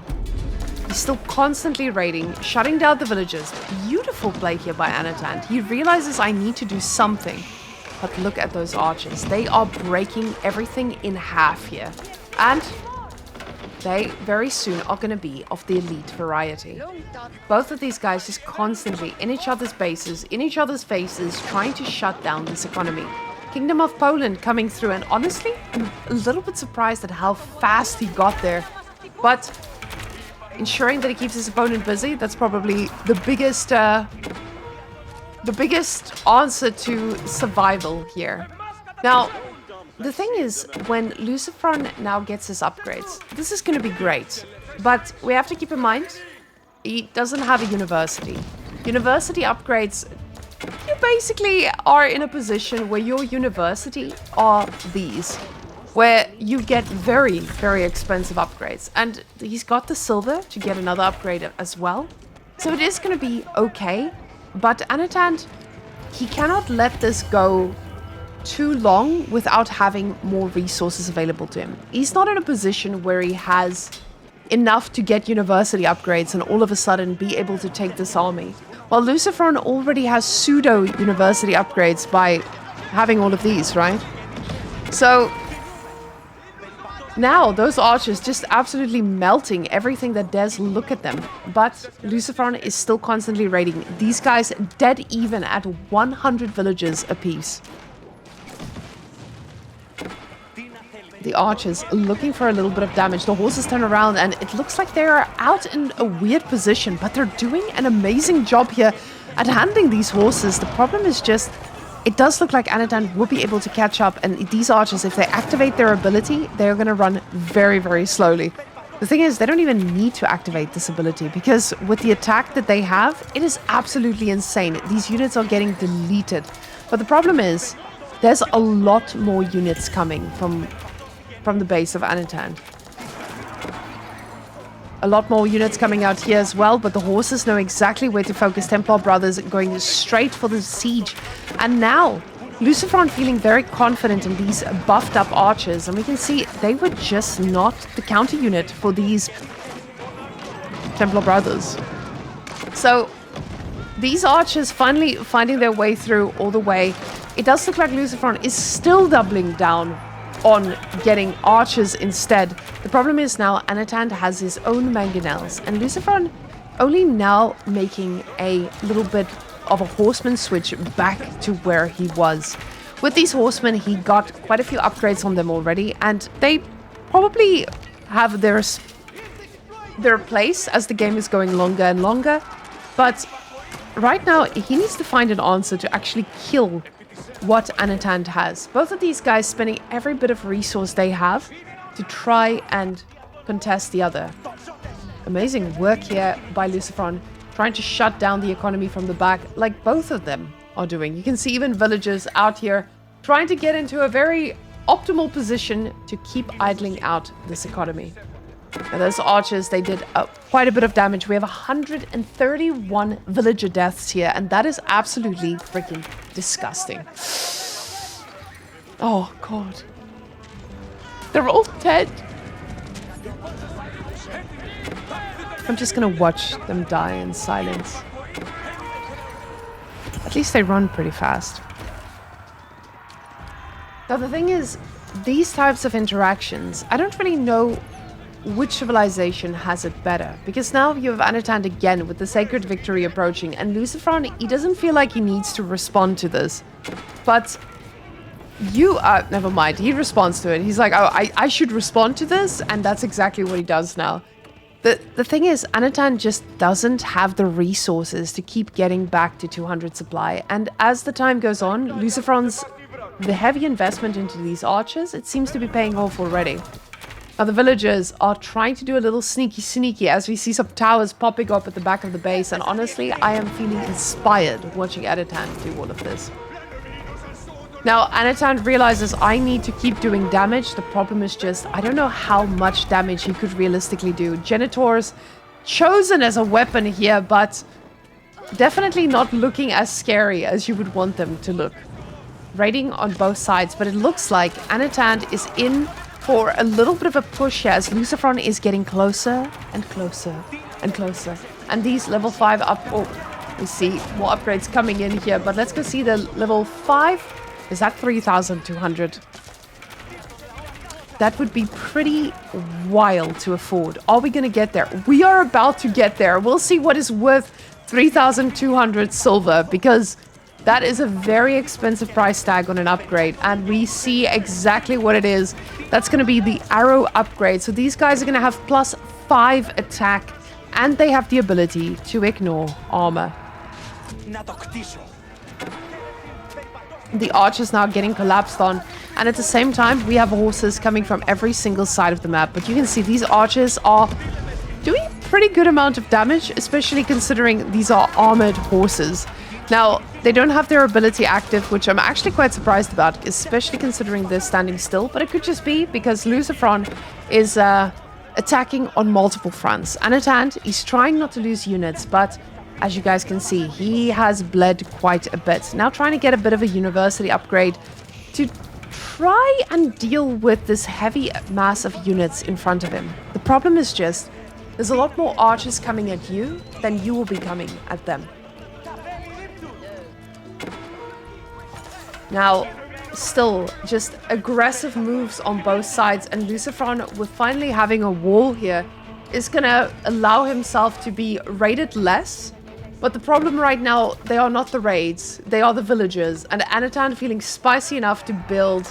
He's still constantly raiding, shutting down the villagers. Beautiful play here by Anotand. He realizes I need to do something. But look at those archers. They are breaking everything in half here. And they very soon are going to be of the elite variety. Both of these guys just constantly in each other's bases, in each other's faces, trying to shut down this economy. Kingdom of Poland coming through, and honestly, I'm a little bit surprised at how fast he got there. But ensuring that he keeps his opponent busy, that's probably the biggest answer to survival here. Now, the thing is, when LucifroN now gets his upgrades, this is going to be great. But we have to keep in mind, he doesn't have a university. University upgrades, you basically are in a position where your university are these, where you get very, very expensive upgrades. And he's got the silver to get another upgrade as well. So it is going to be okay. But Anotand, he cannot let this go too long without having more resources available to him. He's not in a position where he has enough to get university upgrades and all of a sudden be able to take this army. While LucifroN already has pseudo university upgrades by having all of these, right? So now those archers just absolutely melting everything that dares look at them. But LucifroN is still constantly raiding. These guys dead even at 100 villages apiece. The archers looking for a little bit of damage. The horses turn around and it looks like they're out in a weird position, but they're doing an amazing job here at handling these horses. The problem is just, it does look like Anotand will be able to catch up, and these archers, if they activate their ability, they're going to run very, very slowly. The thing is, they don't even need to activate this ability, because with the attack that they have, it is absolutely insane. These units are getting deleted. But the problem is, there's a lot more units coming from the base of Anotand. A lot more units coming out here as well, but the horses know exactly where to focus. Templar Brothers going straight for the siege. And now, LucifroN feeling very confident in these buffed up archers. And we can see they were just not the counter unit for these Templar Brothers. So, these archers finally finding their way through all the way. It does look like LucifroN is still doubling down on getting archers instead. The problem is now Anotand has his own mangonels, and LucifroN only now making a little bit of a horseman switch back to where he was. With these horsemen, he got quite a few upgrades on them already, and they probably have their place as the game is going longer and longer. But right now, he needs to find an answer to actually kill what Anotand has. Both of these guys spending every bit of resource they have to try and contest the other. Amazing work here by LucifroN, trying to shut down the economy from the back, like both of them are doing. You can see even villagers out here trying to get into a very optimal position to keep idling out this economy. Now, those archers, they did quite a bit of damage. We have 131 villager deaths here, and that is absolutely freaking disgusting. Oh, God. They're all dead. I'm just gonna watch them die in silence. At least they run pretty fast. Now, the thing is, these types of interactions, I don't really know which civilization has it better, because now you have Anotand again with the Sacred Victory approaching, and LucifroN, he doesn't feel like he needs to respond to this. But never mind, he responds to it. He's like, oh, I should respond to this, and that's exactly what he does now. The thing is, Anotand just doesn't have the resources to keep getting back to 200 supply, and as the time goes on, the heavy investment into these archers, it seems to be paying off already. Now the villagers are trying to do a little sneaky as we see some towers popping up at the back of the base, and honestly, I am feeling inspired watching Anotand do all of this. Now, Anotand realizes I need to keep doing damage. The problem is just, I don't know how much damage he could realistically do. Genitors chosen as a weapon here, but definitely not looking as scary as you would want them to look. Raiding on both sides, but it looks like Anotand is in for a little bit of a push here as LucifroN is getting closer and closer and closer. And these level 5 up... Oh, we see more upgrades coming in here, but let's go see the level 5... Is that 3,200? that would be pretty wild to afford. Are we going to get there? We are about to get there. We'll see what is worth 3,200 silver, because that is a very expensive price tag on an upgrade. And we see exactly what it is. That's going to be the arrow upgrade. So these guys are going to have +5 attack, and they have the ability to ignore armor. The archers now getting collapsed on, and at the same time we have horses coming from every single side of the map. But you can see these archers are doing a pretty good amount of damage, especially considering these are armored horses. Now, they don't have their ability active, which I'm actually quite surprised about, especially considering they're standing still. But it could just be because LucifroN is attacking on multiple fronts. Anotand, he's trying not to lose units, but as you guys can see, he has bled quite a bit. Now trying to get a bit of a university upgrade to try and deal with this heavy mass of units in front of him. The problem is just, there's a lot more archers coming at you than you will be coming at them. Now, still, just aggressive moves on both sides, and LucifroN, with finally having a wall here, is gonna allow himself to be raided less. But the problem right now, they are not the raids, they are the villagers. And Anotand feeling spicy enough to build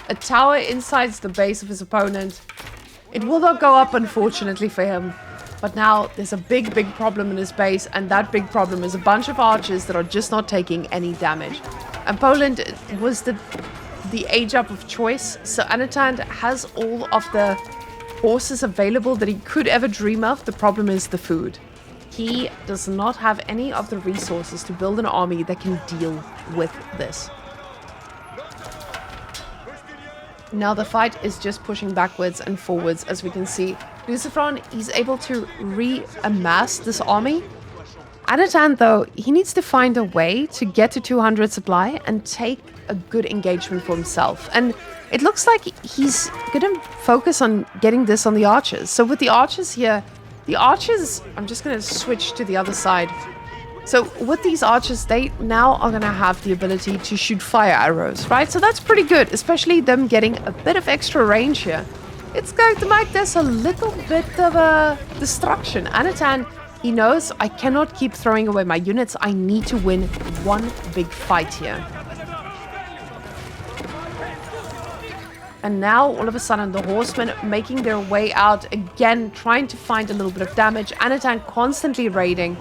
a tower inside the base of his opponent. It will not go up, unfortunately, for him. But now there's a big problem in his base, and that big problem is a bunch of archers that are just not taking any damage. And Poland was the age up of choice, so Anotand has all of the horses available that he could ever dream of. The problem is the food. He does not have any of the resources to build an army that can deal with this. Now the fight is just pushing backwards and forwards, as we can see. LucifroN, he's able to re-amass this army. Anotand, though, he needs to find a way to get to 200 supply and take a good engagement for himself. And it looks like he's going to focus on getting this on the archers. So with the archers here, the archers, I'm just going to switch to the other side. So with these archers, they now are going to have the ability to shoot fire arrows, right? So that's pretty good, especially them getting a bit of extra range here. It's going to make this a little bit of a destruction. Anotand, he knows I cannot keep throwing away my units. I need to win one big fight here. And now, all of a sudden, the horsemen making their way out again, trying to find a little bit of damage. Anotand constantly raiding,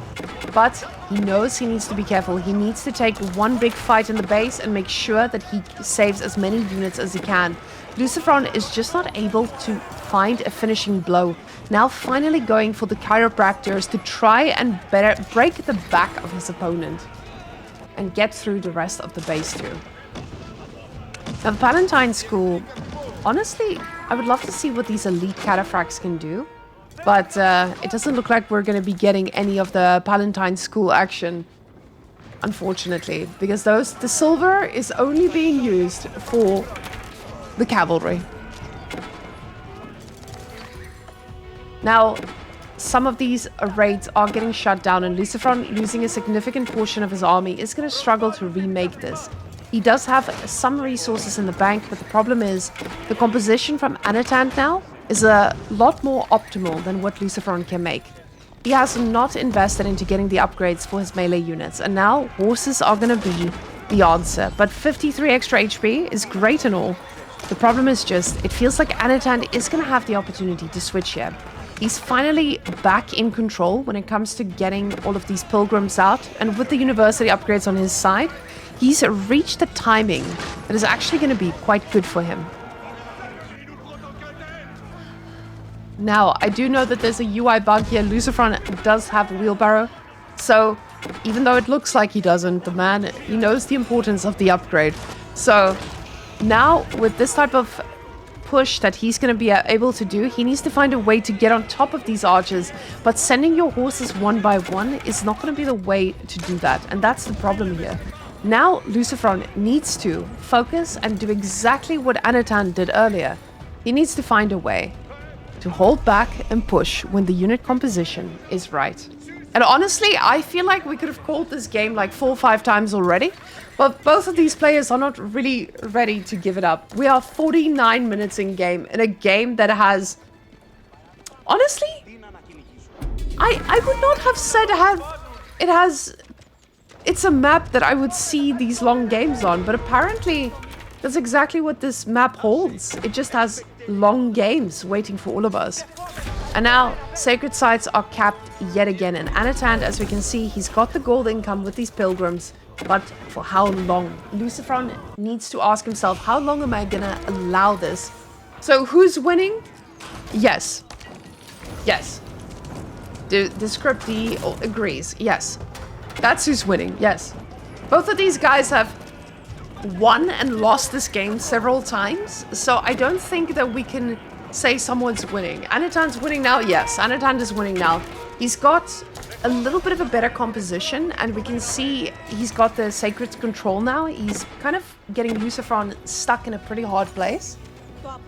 but he knows he needs to be careful. He needs to take one big fight in the base and make sure that he saves as many units as he can. LucifroN is just not able to find a finishing blow. Now finally going for the chiropractors to try and break the back of his opponent and get through the rest of the base too. Now the Palatine School, honestly, I would love to see what these elite cataphracts can do. But it doesn't look like we're going to be getting any of the Palatine School action, unfortunately. Because the silver is only being used for the cavalry. Now, some of these raids are getting shut down, and LucifroN, losing a significant portion of his army, is going to struggle to remake this. He does have some resources in the bank, but the problem is the composition from Anotand now is a lot more optimal than what LucifroN can make. He has not invested into getting the upgrades for his melee units, and now horses are going to be the answer. But 53 extra HP is great and all. The problem is just, it feels like Anotand is going to have the opportunity to switch here. He's finally back in control when it comes to getting all of these pilgrims out, and with the university upgrades on his side, he's reached the timing that is actually going to be quite good for him. Now, I do know that there's a UI bug here. LucifroN does have a wheelbarrow, so even though it looks like he doesn't, the man, he knows the importance of the upgrade. So now, with this type of push that he's going to be able to do, he needs to find a way to get on top of these archers, but sending your horses one by one is not going to be the way to do that, and that's the problem here. Now LucifroN needs to focus and do exactly what Anotand did earlier. He needs to find a way to hold back and push when the unit composition is right. And honestly, I feel like we could have called this game like 4 or 5 times already. But both of these players are not really ready to give it up. We are 49 minutes in game a game that has... Honestly, I would not have said it has... It's a map that I would see these long games on, but apparently that's exactly what this map holds. It just has long games waiting for all of us. And now, sacred sites are capped yet again. And Anotand, as we can see, he's got the gold income with these pilgrims. But for how long? LucifroN needs to ask himself, how long am I gonna allow this? So, who's winning? Yes. Yes. The scriptee agrees. Yes. That's who's winning. Yes. Both of these guys have won and lost this game several times. So, I don't think that we can say someone's winning. Anotand's winning now? Yes, Anotand is winning now. He's got a little bit of a better composition, and we can see he's got the sacred control now. He's kind of getting LucifroN stuck in a pretty hard place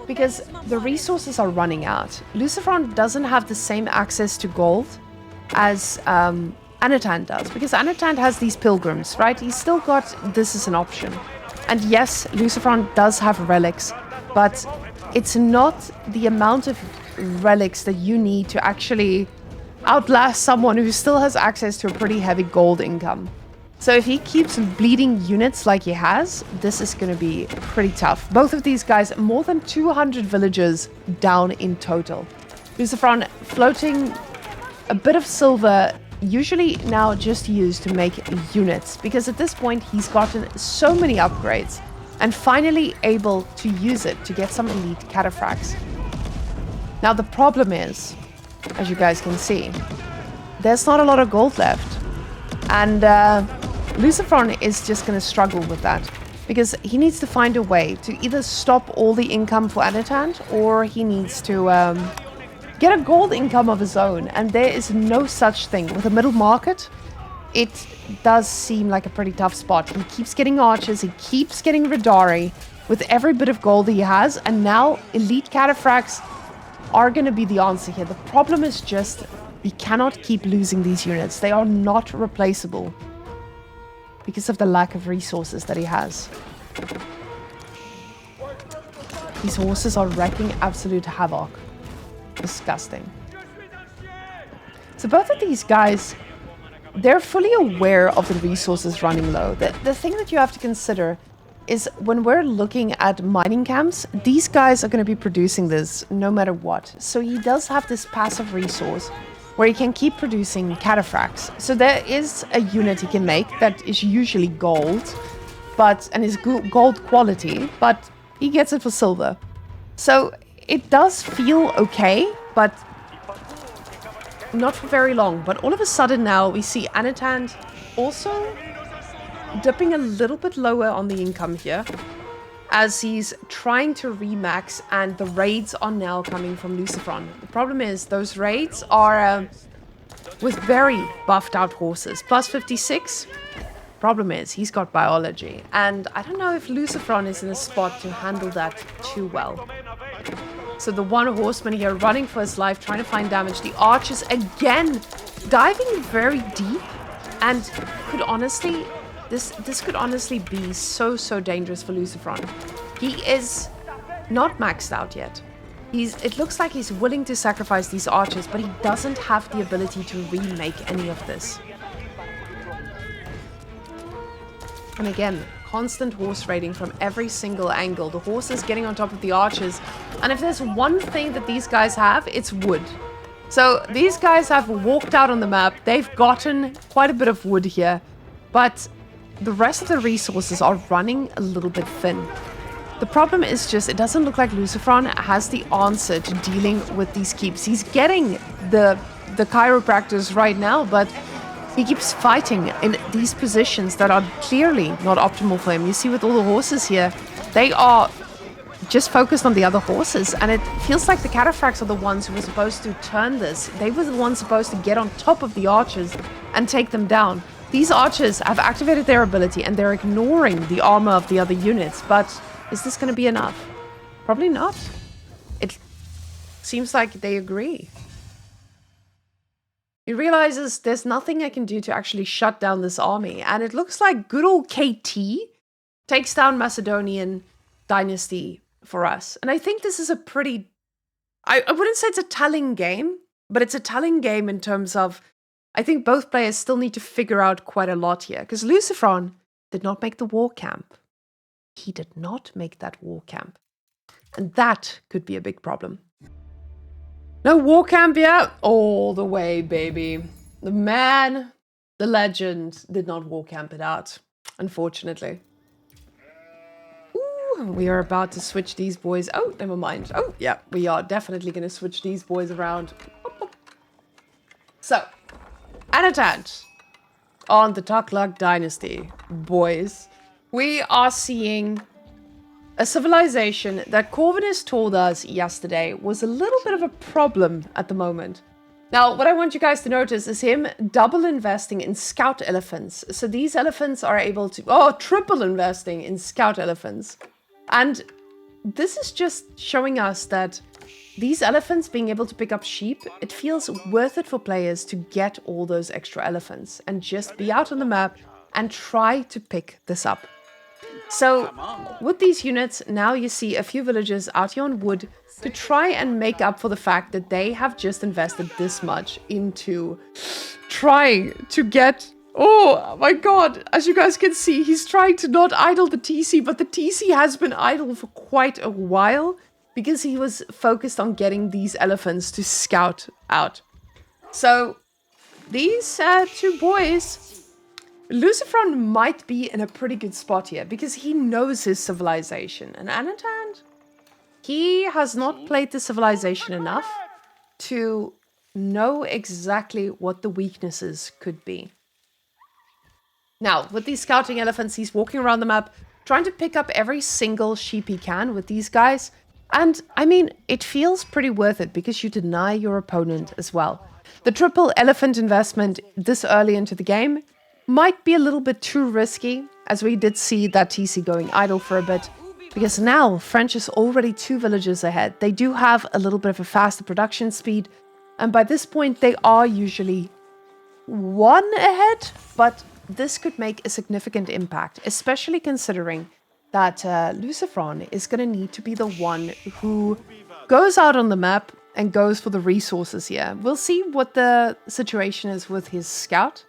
because the resources are running out. LucifroN doesn't have the same access to gold as Anotand does, because Anotand has these pilgrims, right? He's still got this as an option. And yes, LucifroN does have relics, but it's not the amount of relics that you need to actually outlast someone who still has access to a pretty heavy gold income. So if he keeps bleeding units like he has, this is going to be pretty tough. Both of these guys, more than 200 villagers down in total. LucifroN floating a bit of silver, usually now just used to make units, because at this point he's gotten so many upgrades and finally able to use it to get some elite cataphracts. Now the problem is, as you guys can see, there's not a lot of gold left. And LucifroN is just going to struggle with that, because he needs to find a way to either stop all the income for Anotand, or he needs to get a gold income of his own. And there is no such thing. With a middle market, it does seem like a pretty tough spot. He keeps getting archers, he keeps getting Radari with every bit of gold he has, and now elite cataphracts are going to be the answer here. The problem is just we cannot keep losing these units. They are not replaceable because of the lack of resources that he has. These horses are wreaking absolute havoc. Disgusting. So both of these guys, they're fully aware of the resources running low. The thing that you have to consider is when we're looking at mining camps, these guys are going to be producing this no matter what. So he does have this passive resource where he can keep producing cataphracts. So there is a unit he can make that is usually gold, and is gold quality, but he gets it for silver. So it does feel okay, but not for very long. But all of a sudden now we see Anotand also dipping a little bit lower on the income here, as he's trying to remax, and the raids are now coming from LucifroN. The problem is those raids are with very buffed out horses. Plus 56. Problem is he's got biology, and I don't know if LucifroN is in a spot to handle that too well. So the one horseman here running for his life, trying to find damage. The archers again diving very deep, and could honestly... This could honestly be so dangerous for LucifroN. He is not maxed out yet. It looks like he's willing to sacrifice these archers, but he doesn't have the ability to remake any of this. And again, constant horse raiding from every single angle. The horses getting on top of the archers. And if there's one thing that these guys have, it's wood. So these guys have walked out on the map. They've gotten quite a bit of wood here, but the rest of the resources are running a little bit thin. The problem is just, it doesn't look like LucifroN has the answer to dealing with these keeps. He's getting the chiropractors right now, but he keeps fighting in these positions that are clearly not optimal for him. You see with all the horses here, they are just focused on the other horses, and it feels like the cataphracts are the ones who were supposed to turn this. They were the ones supposed to get on top of the archers and take them down. These archers have activated their ability, and they're ignoring the armor of the other units. But is this going to be enough? Probably not. It seems like they agree. He realizes there's nothing I can do to actually shut down this army. And it looks like good old KT takes down Macedonian dynasty for us. And I think this is a pretty... I wouldn't say it's a telling game, but it's a telling game in terms of... I think both players still need to figure out quite a lot here. Because LucifroN did not make the war camp. He did not make that war camp. And that could be a big problem. No war camp yet? All the way, baby. The man, the legend, did not war camp it out, unfortunately. Ooh, we are about to switch these boys. Oh, never mind. Oh, yeah, we are definitely going to switch these boys around. So, Anotand on the Taklak dynasty, boys. We are seeing a civilization that Corvinus told us yesterday was a little bit of a problem at the moment. Now, what I want you guys to notice is him double investing in scout elephants. So these elephants are able to... Oh, triple investing in scout elephants. And this is just showing us that these elephants being able to pick up sheep, it feels worth it for players to get all those extra elephants and just be out on the map and try to pick this up. So, with these units, now you see a few villagers out here on wood to try and make up for the fact that they have just invested this much into trying to get... Oh my god, as you guys can see, he's trying to not idle the TC, but the TC has been idle for quite a while because he was focused on getting these elephants to scout out. So, these two boys... LucifroN might be in a pretty good spot here because he knows his civilization. And Anotand, he has not played the civilization enough to know exactly what the weaknesses could be. Now, with these scouting elephants, he's walking around the map, trying to pick up every single sheep he can with these guys. And, I mean, it feels pretty worth it because you deny your opponent as well. The triple elephant investment this early into the game might be a little bit too risky, as we did see that TC going idle for a bit, because now French is already 2 villages ahead. They do have a little bit of a faster production speed, and by this point they are usually 1 ahead, but this could make a significant impact, especially considering that LucifroN is going to need to be the one who goes out on the map and goes for the resources here. We'll see what the situation is with his scout.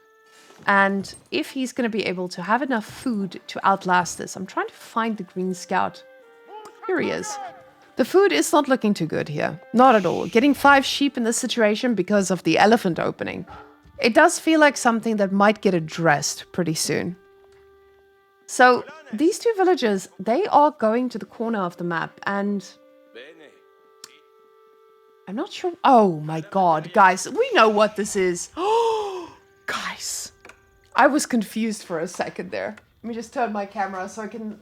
And if he's going to be able to have enough food to outlast this. I'm trying to find the green scout. Here he is. The food is not looking too good here. Not at all. Getting 5 sheep in this situation because of the elephant opening. It does feel like something that might get addressed pretty soon. So, these 2 villagers, they are going to the corner of the map. And I'm not sure. Oh my god, guys. We know what this is. Oh, guys. I was confused for a second there. Let me just turn my camera so I can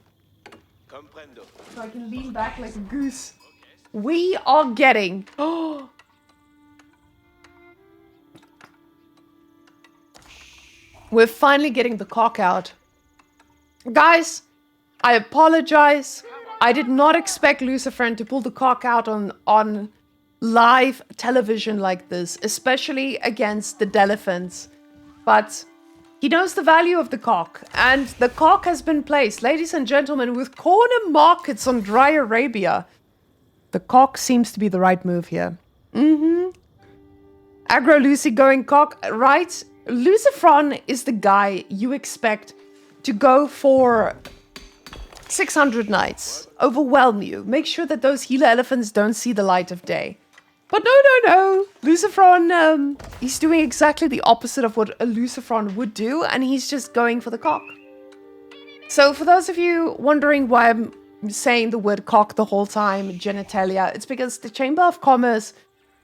lean back like a goose. We are getting... Oh! We're finally getting the cock out. Guys, I apologize. I did not expect LucifroN to pull the cock out on live television like this, especially against the Delephants. But... he knows the value of the cock, and the cock has been placed. Ladies and gentlemen, with corner markets on Dry Arabia, the cock seems to be the right move here. Aggro Lucy going cock, right? LucifroN is the guy you expect to go for 600 knights, overwhelm you, make sure that those healer elephants don't see the light of day. But no. LucifroN, he's doing exactly the opposite of what a LucifroN would do, and he's just going for the cock. So for those of you wondering why I'm saying the word cock the whole time, genitalia, it's because the Chamber of Commerce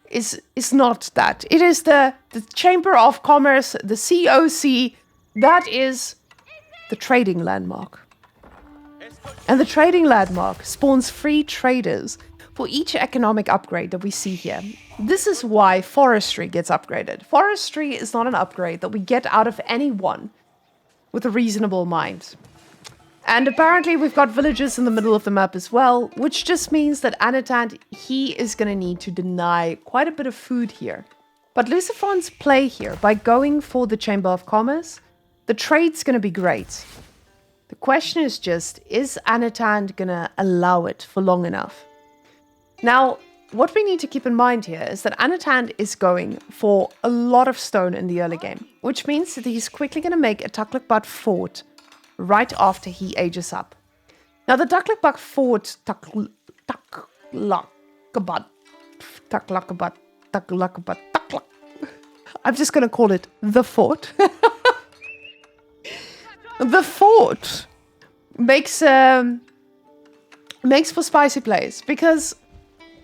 is not that. It is the Chamber of Commerce, the COC, that is the trading landmark. And the trading landmark spawns free traders for each economic upgrade that we see here. This is why forestry gets upgraded. Forestry is not an upgrade that we get out of anyone with a reasonable mind. And apparently we've got villages in the middle of the map as well, which just means that Anotand, he is going to need to deny quite a bit of food here. But LucifroN's play here, by going for the Chamber of Commerce, the trade's going to be great. The question is just, is Anotand going to allow it for long enough? Now, what we need to keep in mind here is that Anotand is going for a lot of stone in the early game, which means that he's quickly going to make a Tuklukbat fort right after he ages up. Now, the Tuklukbat fort, I'm just going to call it the fort. The fort makes for spicy plays because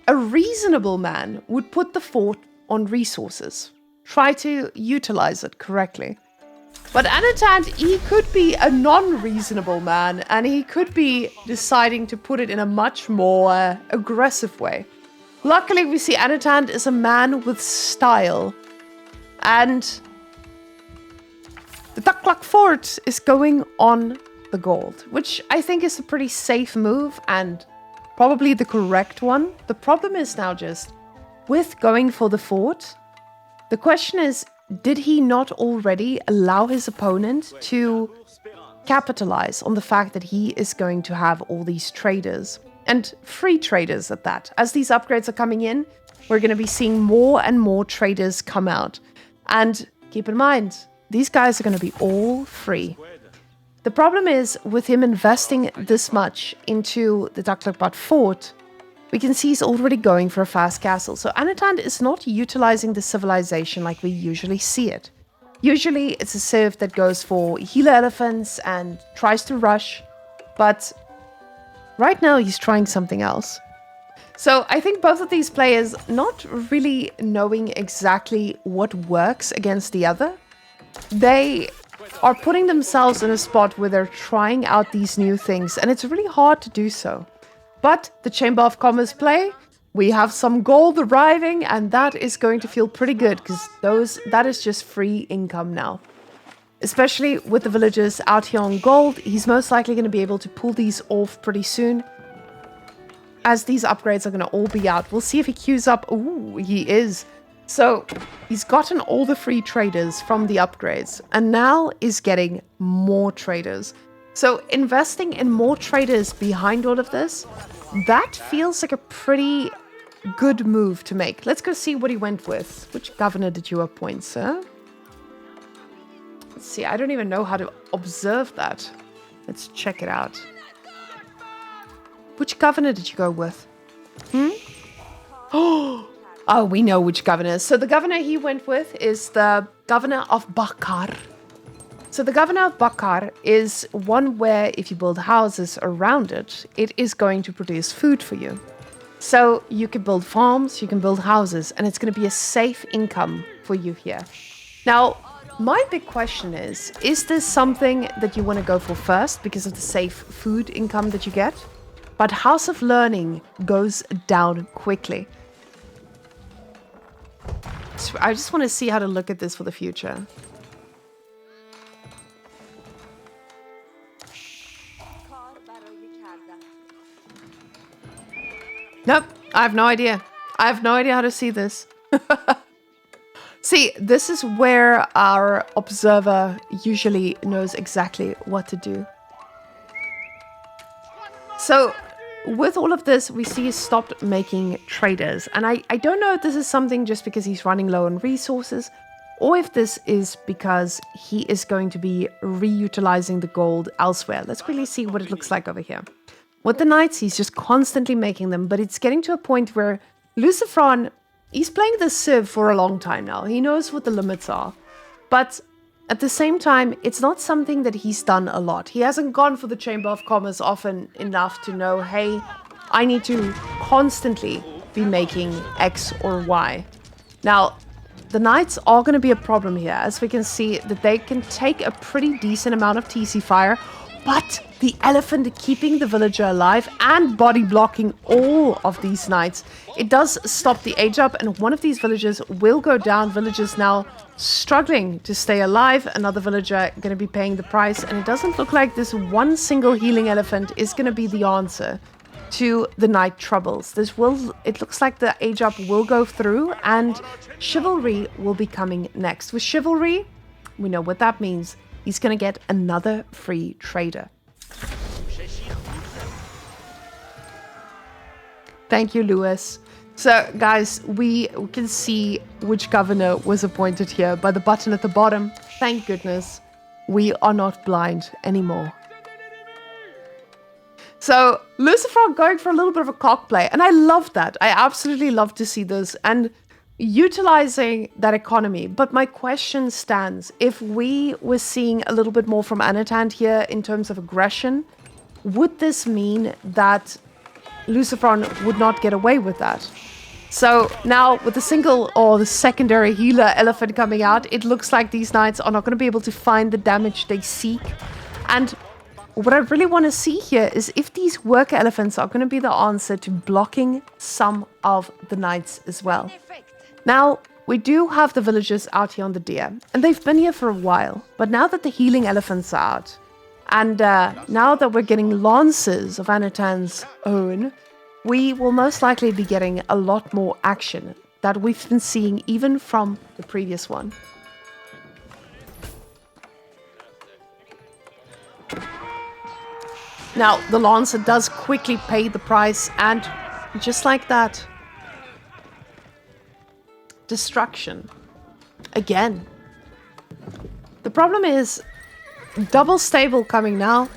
a reasonable man would put the fort on resources, try to utilize it correctly. But Anotand, he could be a non-reasonable man, and he could be deciding to put it in a much more aggressive way. Luckily, we see Anotand is a man with style, and the Tukluk Fort is going on the gold, which I think is a pretty safe move and probably the correct one. The problem is now just, with going for the fort, the question is, did he not already allow his opponent to capitalize on the fact that he is going to have all these traders, and free traders at that? As these upgrades are coming in, we're going to be seeing more and more traders come out. And keep in mind, these guys are going to be all free. The problem is, with him investing this much into the Tuklukbat fort, we can see he's already going for a fast castle. So Anotand is not utilizing the civilization like we usually see it. Usually it's a civ that goes for healer elephants and tries to rush, but right now he's trying something else. So I think both of these players not really knowing exactly what works against the other. They are putting themselves in a spot where they're trying out these new things, and it's really hard to do so. But the Chamber of Commerce play, we have some gold arriving, and that is going to feel pretty good, because that is just free income now. Especially with the villagers out here on gold, he's most likely going to be able to pull these off pretty soon, as these upgrades are going to all be out. We'll see if he queues up. Ooh, he is. So he's gotten all the free traders from the upgrades, and now is getting more traders. So investing in more traders behind all of this, that feels like a pretty good move to make. Let's go see what he went with. Which governor did you appoint, sir? Let's see, I don't even know how to observe that. Let's check it out. Which governor did you go with? Oh, we know which governor. So the governor he went with is the governor of Bakar. So the governor of Bakar is one where if you build houses around it, it is going to produce food for you. So you can build farms, you can build houses, and it's going to be a safe income for you here. Now, my big question is this something that you want to go for first because of the safe food income that you get? But House of Learning goes down quickly. So I just want to see how to look at this for the future. Nope, I have no idea. I have no idea how to see this. See, this is where our observer usually knows exactly what to do. So, with all of this, we see he stopped making traders. And I don't know if this is something just because he's running low on resources, or if this is because he is going to be reutilizing the gold elsewhere. Let's quickly see what it looks like over here. With the knights, he's just constantly making them, but it's getting to a point where LucifroN, he's playing this civ for a long time now. He knows what the limits are. But at the same time, it's not something that he's done a lot. He hasn't gone for the Chamber of Commerce often enough to know, hey, I need to constantly be making X or Y. Now, the knights are going to be a problem here, as we can see that they can take a pretty decent amount of TC fire, but the elephant keeping the villager alive and body blocking all of these knights, it does stop the age up, and one of these villagers will go down. Villagers now struggling to stay alive. Another villager going to be paying the price, and it doesn't look like this one single healing elephant is going to be the answer. to the Knight Troubles. It looks like the age up will go through, and Chivalry will be coming next. With Chivalry, we know what that means. He's going to get another free trader. Thank you, Lewis. So, guys, we can see which governor was appointed here by the button at the bottom. Thank goodness we are not blind anymore. So, LucifroN going for a little bit of a cockplay, and I love that. I absolutely love to see this and utilizing that economy. But my question stands, if we were seeing a little bit more from Anotand here in terms of aggression, would this mean that LucifroN would not get away with that? So now with the single or the secondary healer elephant coming out, it looks like these knights are not going to be able to find the damage they seek. And what I really want to see here is if these worker elephants are going to be the answer to blocking some of the knights as well. Now, we do have the villagers out here on the deer, and they've been here for a while. But now that the healing elephants are out, and now that we're getting lances of Anotand's own, we will most likely be getting a lot more action that we've been seeing even from the previous one. Now, the Lancer does quickly pay the price, and just like that, destruction. Again. The problem is, double stable coming now.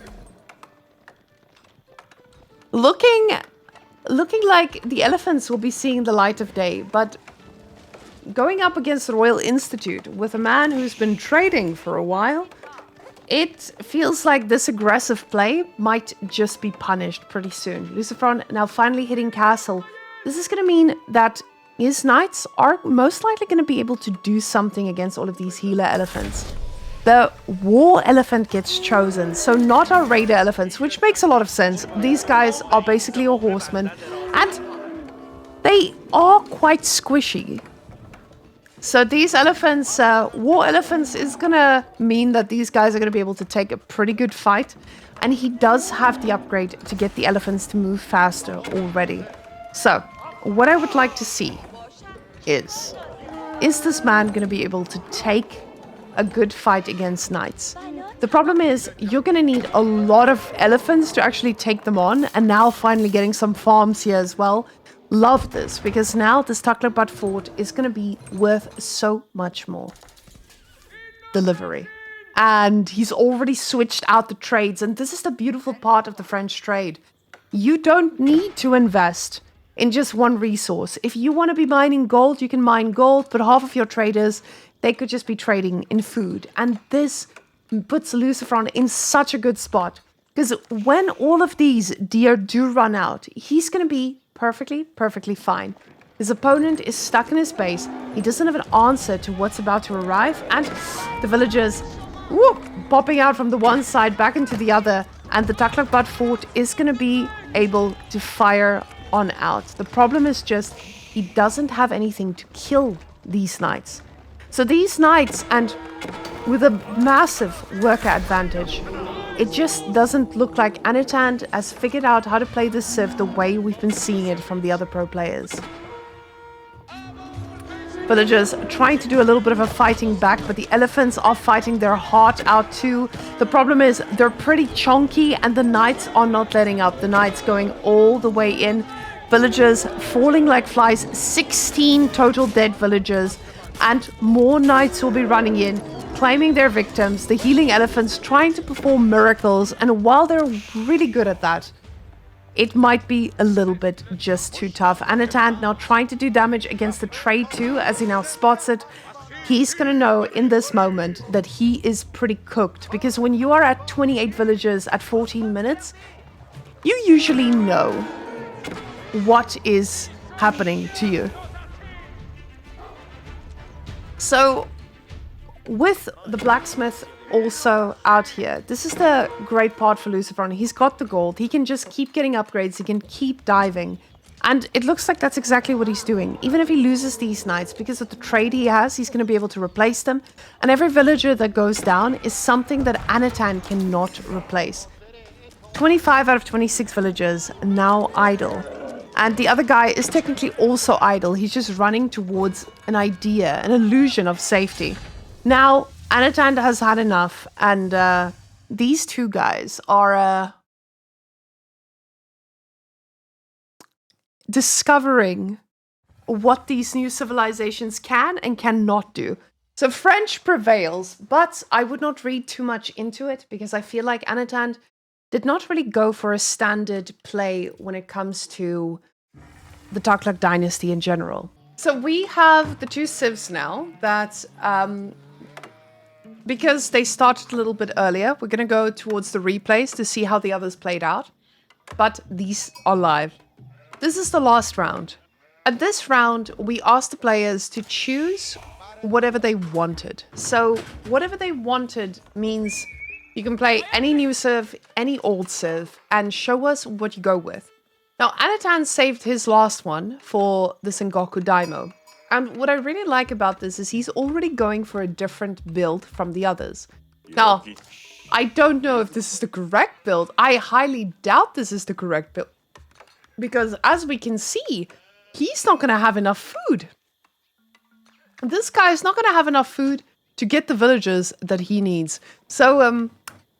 Looking like the elephants will be seeing the light of day, but going up against the Royal Institute with a man who's been trading for a while, it feels like this aggressive play might just be punished pretty soon. LucifroN now finally hitting castle. This is going to mean that his knights are most likely going to be able to do something against all of these healer elephants. The war elephant gets chosen, so not our raider elephants, which makes a lot of sense. These guys are basically a horseman, and they are quite squishy. So these elephants, war elephants, is gonna mean that these guys are gonna be able to take a pretty good fight. And he does have the upgrade to get the elephants to move faster already. So, what I would like to see is this man gonna be able to take a good fight against knights? The problem is, you're gonna need a lot of elephants to actually take them on, and now finally getting some farms here as well. Love this, because now this Tucklebutt fort is going to be worth so much more. Delivery. And he's already switched out the trades, and this is the beautiful part of the French trade. You don't need to invest in just one resource. If you want to be mining gold, you can mine gold, but half of your traders, they could just be trading in food. And this puts LucifroN in such a good spot, because when all of these deer do run out, he's going to be perfectly fine. His opponent is stuck in his base. He doesn't have an answer to what's about to arrive, and the villagers popping out from the one side back into the other, and the Tucklebutt fort is going to be able to fire on out. The problem is just he doesn't have anything to kill these knights. So these knights, and with a massive worker advantage, it just doesn't look like Anotand has figured out how to play this Civ the way we've been seeing it from the other pro players. Villagers trying to do a little bit of a fighting back, but the elephants are fighting their heart out too. The problem is they're pretty chunky, and the knights are not letting up. The knights going all the way in. Villagers falling like flies. 16 total dead villagers, and more knights will be running in, claiming their victims. The healing elephants trying to perform miracles, and while they're really good at that, it might be a little bit just too tough. Anotand now trying to do damage against the trade too, as he now spots it. He's gonna know in this moment that he is pretty cooked, because when you are at 28 villagers at 14 minutes, you usually know what is happening to you. So, with the blacksmith also out here, this is the great part for LucifroN. He's got the gold. He can just keep getting upgrades. He can keep diving. And it looks like that's exactly what he's doing. Even if he loses these knights, because of the trade he has, he's going to be able to replace them. And every villager that goes down is something that Anotand cannot replace. 25 out of 26 villagers now idle. And the other guy is technically also idle. He's just running towards an idea, an illusion of safety. Now, Anotand has had enough, and these two guys are discovering what these new civilizations can and cannot do. So French prevails, but I would not read too much into it because I feel like Anotand did not really go for a standard play when it comes to the Taklak dynasty in general. So we have the two civs now that, because they started a little bit earlier, we're going to go towards the replays to see how the others played out. But these are live. This is the last round. At this round, we asked the players to choose whatever they wanted. So whatever they wanted means you can play any new civ, any old civ, and show us what you go with. Now, Anotand saved his last one for the Sengoku Daimo. And what I really like about this is he's already going for a different build from the others. Now, I don't know if this is the correct build. I highly doubt this is the correct build. Because as we can see, he's not going to have enough food. This guy is not going to have enough food to get the villagers that he needs. So,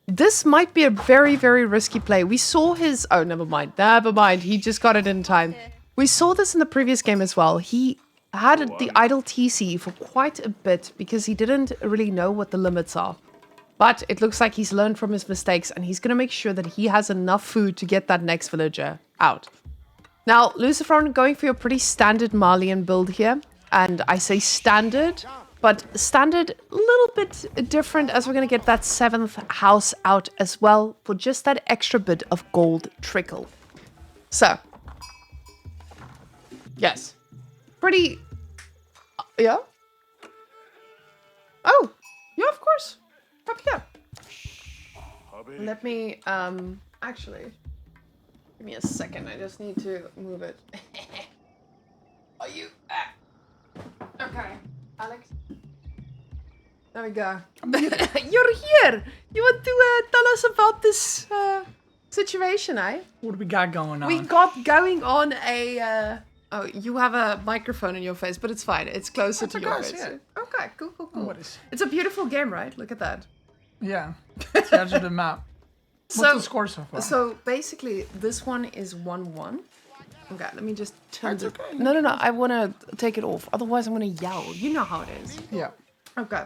this might be a very, very risky play. We saw his... Oh, never mind. Never mind. He just got it in time. We saw this in the previous game as well. He had the idle TC for quite a bit because he didn't really know what the limits are. But it looks like he's learned from his mistakes and he's going to make sure that he has enough food to get that next villager out. Now, LucifroN going for your pretty standard Malian build here. And I say standard, but standard a little bit different as we're going to get that 7th house out as well for just that extra bit of gold trickle. So, yes. Pretty, yeah? Oh, yeah, of course. Up here. Let me, actually, give me a second. I just need to move it. Are you? Okay, Alex. There we go. You're here. You want to tell us about this situation, eh? What do we got going on? We got going on a... Oh, you have a microphone in your face, but it's fine. It's closer to your face. Yeah. Okay, cool. What is? It's a beautiful game, right? Look at that. Yeah. It's the edge of the map. What's the score so far? So basically, this one is 1-1. Okay, let me just turn That's it. okay. No. I want to take it off. Otherwise, I'm going to yell. You know how it is. Yeah. Okay.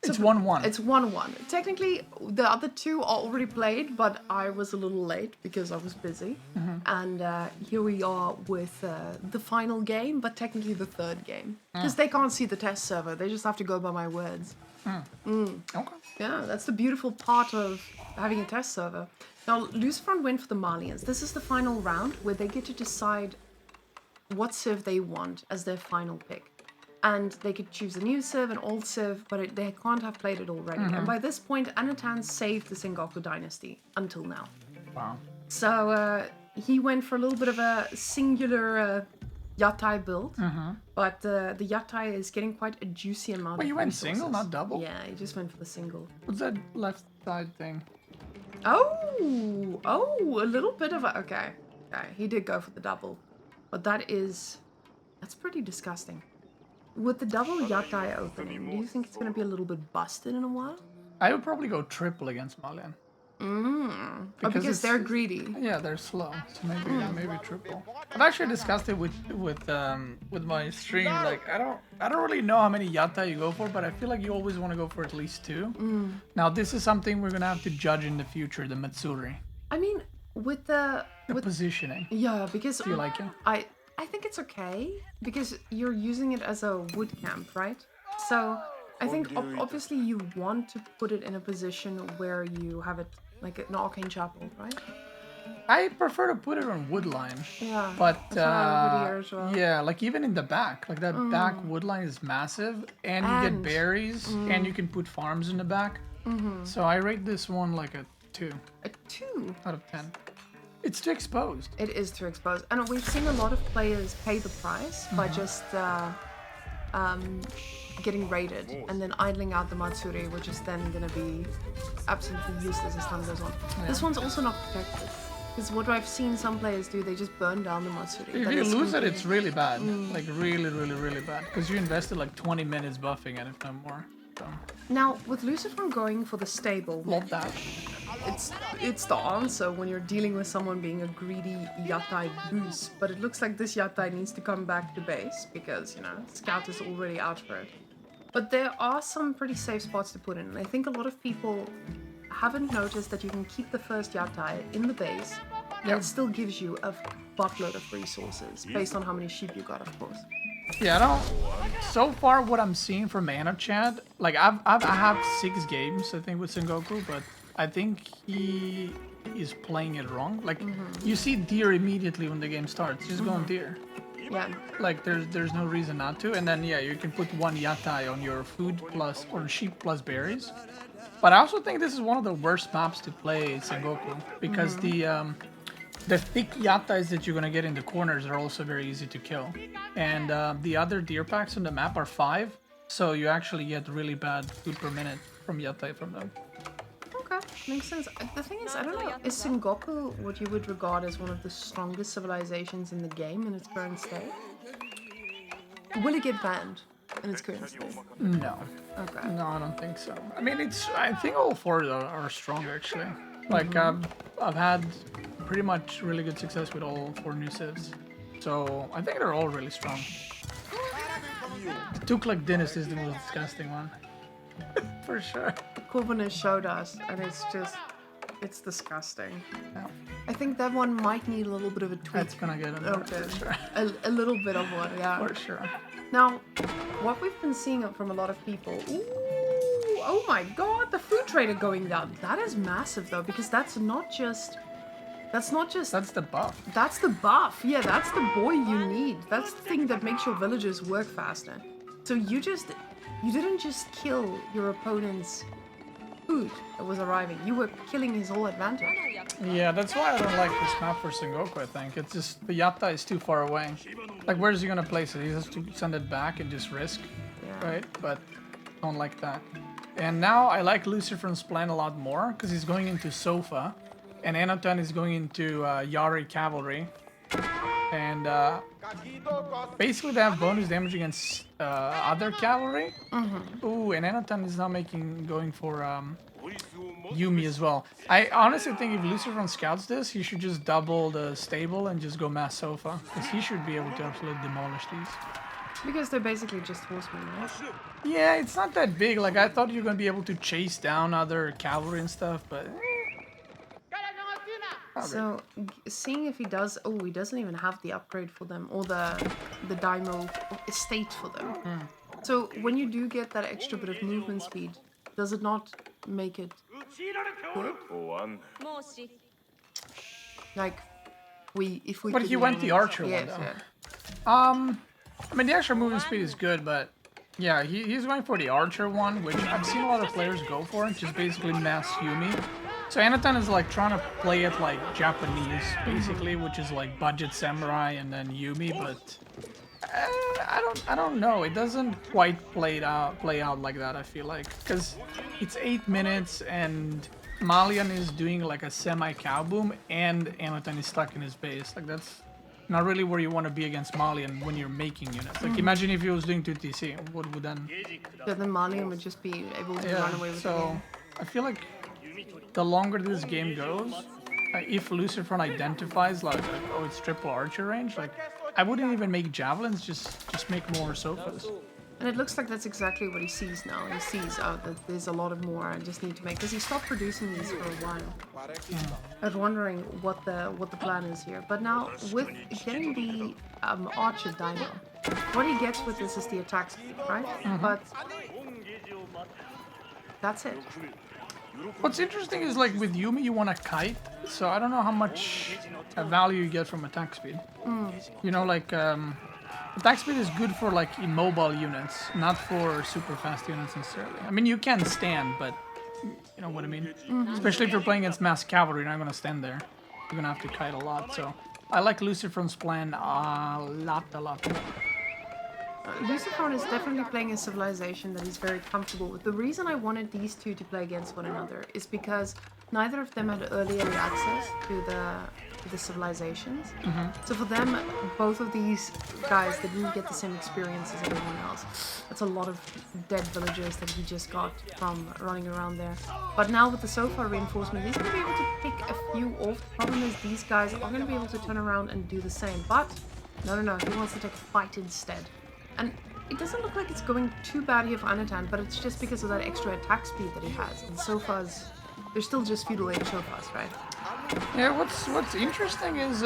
It's 1-1. It's 1-1. Technically, the other two are already played, but I was a little late because I was busy. Mm-hmm. And here we are with the final game, but technically the third game. Because they can't see the test server. They just have to go by my words. Okay. Yeah, that's the beautiful part of having a test server. Now, LucifroN went for the Malians. This is the final round where they get to decide what civ they want as their final pick. And they could choose a new civ, an old civ, but they can't have played it already. And by this point, Anotand saved the Sengoku dynasty until now. Wow. So he went for a little bit of a singular Yatai build. But the Yatai is getting quite a juicy amount of you went resources. single, not double? Yeah, he just went for the single. What's that left side thing? Oh, a little bit of a... Okay, he did go for the double. But that's pretty disgusting. With the double Yatai opening, do you think it's going to be a little bit busted in a while? I would probably go triple against Malian. Because they're greedy. Yeah, they're slow. So maybe triple. I've actually discussed it with my stream. Like I don't really know how many Yatai you go for, but I feel like you always want to go for at least 2. Now this is something we're gonna have to judge in the future. The Matsuri. I mean, with the positioning. Yeah, because Do you like it? I think it's okay because you're using it as a wood camp, right? So I think obviously you want to put it in a position where you have it like an arcane chapel, right? I prefer to put it on wood line. Yeah. But that's what I would here as well. yeah, like even in the back, like that back wood line is massive, and you get berries, and you can put farms in the back. So I rate this one like a 2. A 2 out of 10. It's too exposed. It is too exposed, and we've seen a lot of players pay the price by just getting raided and then idling out the Matsuri, which is then going to be absolutely useless as time goes on. Yeah. This one's also not protected. Because what I've seen some players do, they just burn down the Matsuri. If you lose it, it's really bad. Like really, really, really bad. Because you invested like 20 minutes buffing it, if not more. So. Now, with LucifroN going for the stable, love that. It's the answer when you're dealing with someone being a greedy Yatai boost. But it looks like this Yatai needs to come back to base because, you know, Scout is already out for it. But there are some pretty safe spots to put in. And I think a lot of people haven't noticed that you can keep the first Yatai in the base, and it still gives you a buttload of resources based on how many sheep you got, of course. Yeah, I don't. So far, what I'm seeing from Anotand, like I have 6 games I think with Sengoku, but I think he is playing it wrong. Like you see deer immediately when the game starts, just go on deer. Yeah. Like there's no reason not to, and then yeah, you can put 1 Yatai on your food plus or sheep plus berries. But I also think this is one of the worst maps to play Sengoku because the thick yatais that you're gonna get in the corners are also very easy to kill, and the other deer packs on the map are 5, so you actually get really bad food per minute from yatai from them. Okay, makes sense. The thing is, I don't know, is Sengoku what you would regard as one of the strongest civilizations in the game in its current state? Will it get banned in its current state? No. Okay. No, I don't think so. I mean, I think all 4 are strong actually. Like I've had pretty much really good success with all 4 new civs, so I think they're all really strong. The 2-click Dynasty is the most disgusting one, for sure. Corbin has showed us, and it's disgusting. Yeah. I think that one might need a little bit of a tweak. That's gonna get in Okay. for sure. A little bit of one, yeah. For sure. Now, what we've been seeing from a lot of people, ooh, oh my god, the food trader going down. That is massive though, because that's not just. That's the buff. That's the buff. Yeah, that's the boy you need. That's the thing that makes your villagers work faster. So you didn't just kill your opponent's food that was arriving. You were killing his whole advantage. Yeah, that's why I don't like this map for Sengoku, I think. It's just, the Yatta is too far away. Like, where's he gonna place it? He has to send it back and just risk, right? But I don't like that. And now I like LucifroN's plan a lot more, because he's going into Sofa, and Anotand is going into Yari Cavalry. And basically they have bonus damage against other cavalry. Ooh, and Anotand is now going for Yumi as well. I honestly think if LucifroN scouts this, he should just double the stable and just go mass Sofa, because he should be able to absolutely demolish these. Because they're basically just horsemen, right? Yeah, it's not that big. Like, I thought you were going to be able to chase down other cavalry and stuff, but... So, seeing if he does... Oh, he doesn't even have the upgrade for them, or the Daimo estate for them. So, when you do get that extra bit of movement speed, does it not make it good? Like, if we But he went the archer one, though. Yeah. I mean, the extra movement speed is good, but... Yeah, he's going for the archer one, which I've seen a lot of players go for, just basically mass Yumi. So Anotand is like trying to play it like Japanese, basically, which is like budget samurai and then Yumi, but I don't know. It doesn't quite play out like that, I feel like, because it's 8 minutes and Malian is doing like a semi-cow boom and Anotand is stuck in his base. Like, that's not really where you want to be against Malian when you're making units. Like, imagine if he was doing 2TC, what would then? Yeah, then Malian would just be able to run away with the game. I feel like the longer this game goes, if LucifroN identifies like, oh, it's triple archer range, like, I wouldn't even make javelins, just make more sofas. And it looks like that's exactly what he sees now. He sees that there's a lot of more I just need to make, because he stopped producing these for a while. I was wondering what the plan is here. But now with getting the archer dino, what he gets with this is the attack speed, right? But that's it. What's interesting is, like, with Yumi you want to kite, so I don't know how much value you get from attack speed. You know, like, attack speed is good for like immobile units, not for super fast units necessarily. I mean, you can stand, but you know what I mean? Especially if you're playing against mass cavalry, you're not going to stand there. You're going to have to kite a lot, so I like LucifroN's plan a lot more. LucifroN is definitely playing a civilization that he's very comfortable with. The reason I wanted these two to play against one another is because neither of them had early access to the civilizations. So for them, both of these guys, they didn't get the same experience as everyone else. That's a lot of dead villagers that he just got from running around there. But now with the SOFA reinforcement, he's going to be able to pick a few off. The problem is these guys are going to be able to turn around and do the same. But no, he wants to take a fight instead. And it doesn't look like it's going too bad here for Anotand, but it's just because of that extra attack speed that he has. And SOFAs, they're still just feudal age SOFAs, right? Yeah, what's interesting is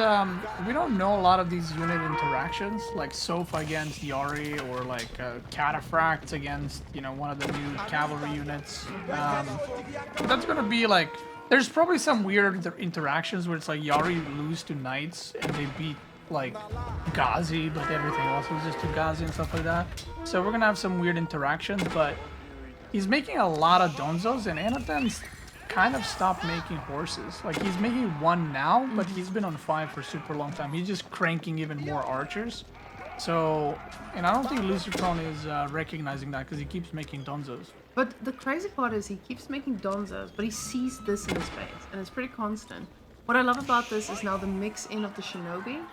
we don't know a lot of these unit interactions, like Sofa against Yari or like Cataphracts against, you know, one of the new cavalry units. That's gonna be like, there's probably some weird interactions where it's like Yari lose to Knights and they beat like Ghazi, but everything else was just to Ghazi and stuff like that. So we're gonna have some weird interactions, but he's making a lot of Donzos, and Anotand's kind of stopped making horses. Like, he's making one now, but he's been on 5 for super long time. He's just cranking even more archers. So, and I don't think LucifroN is recognizing that because he keeps making Donzos. But the crazy part is he keeps making Donzos, but he sees this in his face, and it's pretty constant. What I love about this is now the mix in of the Shinobi.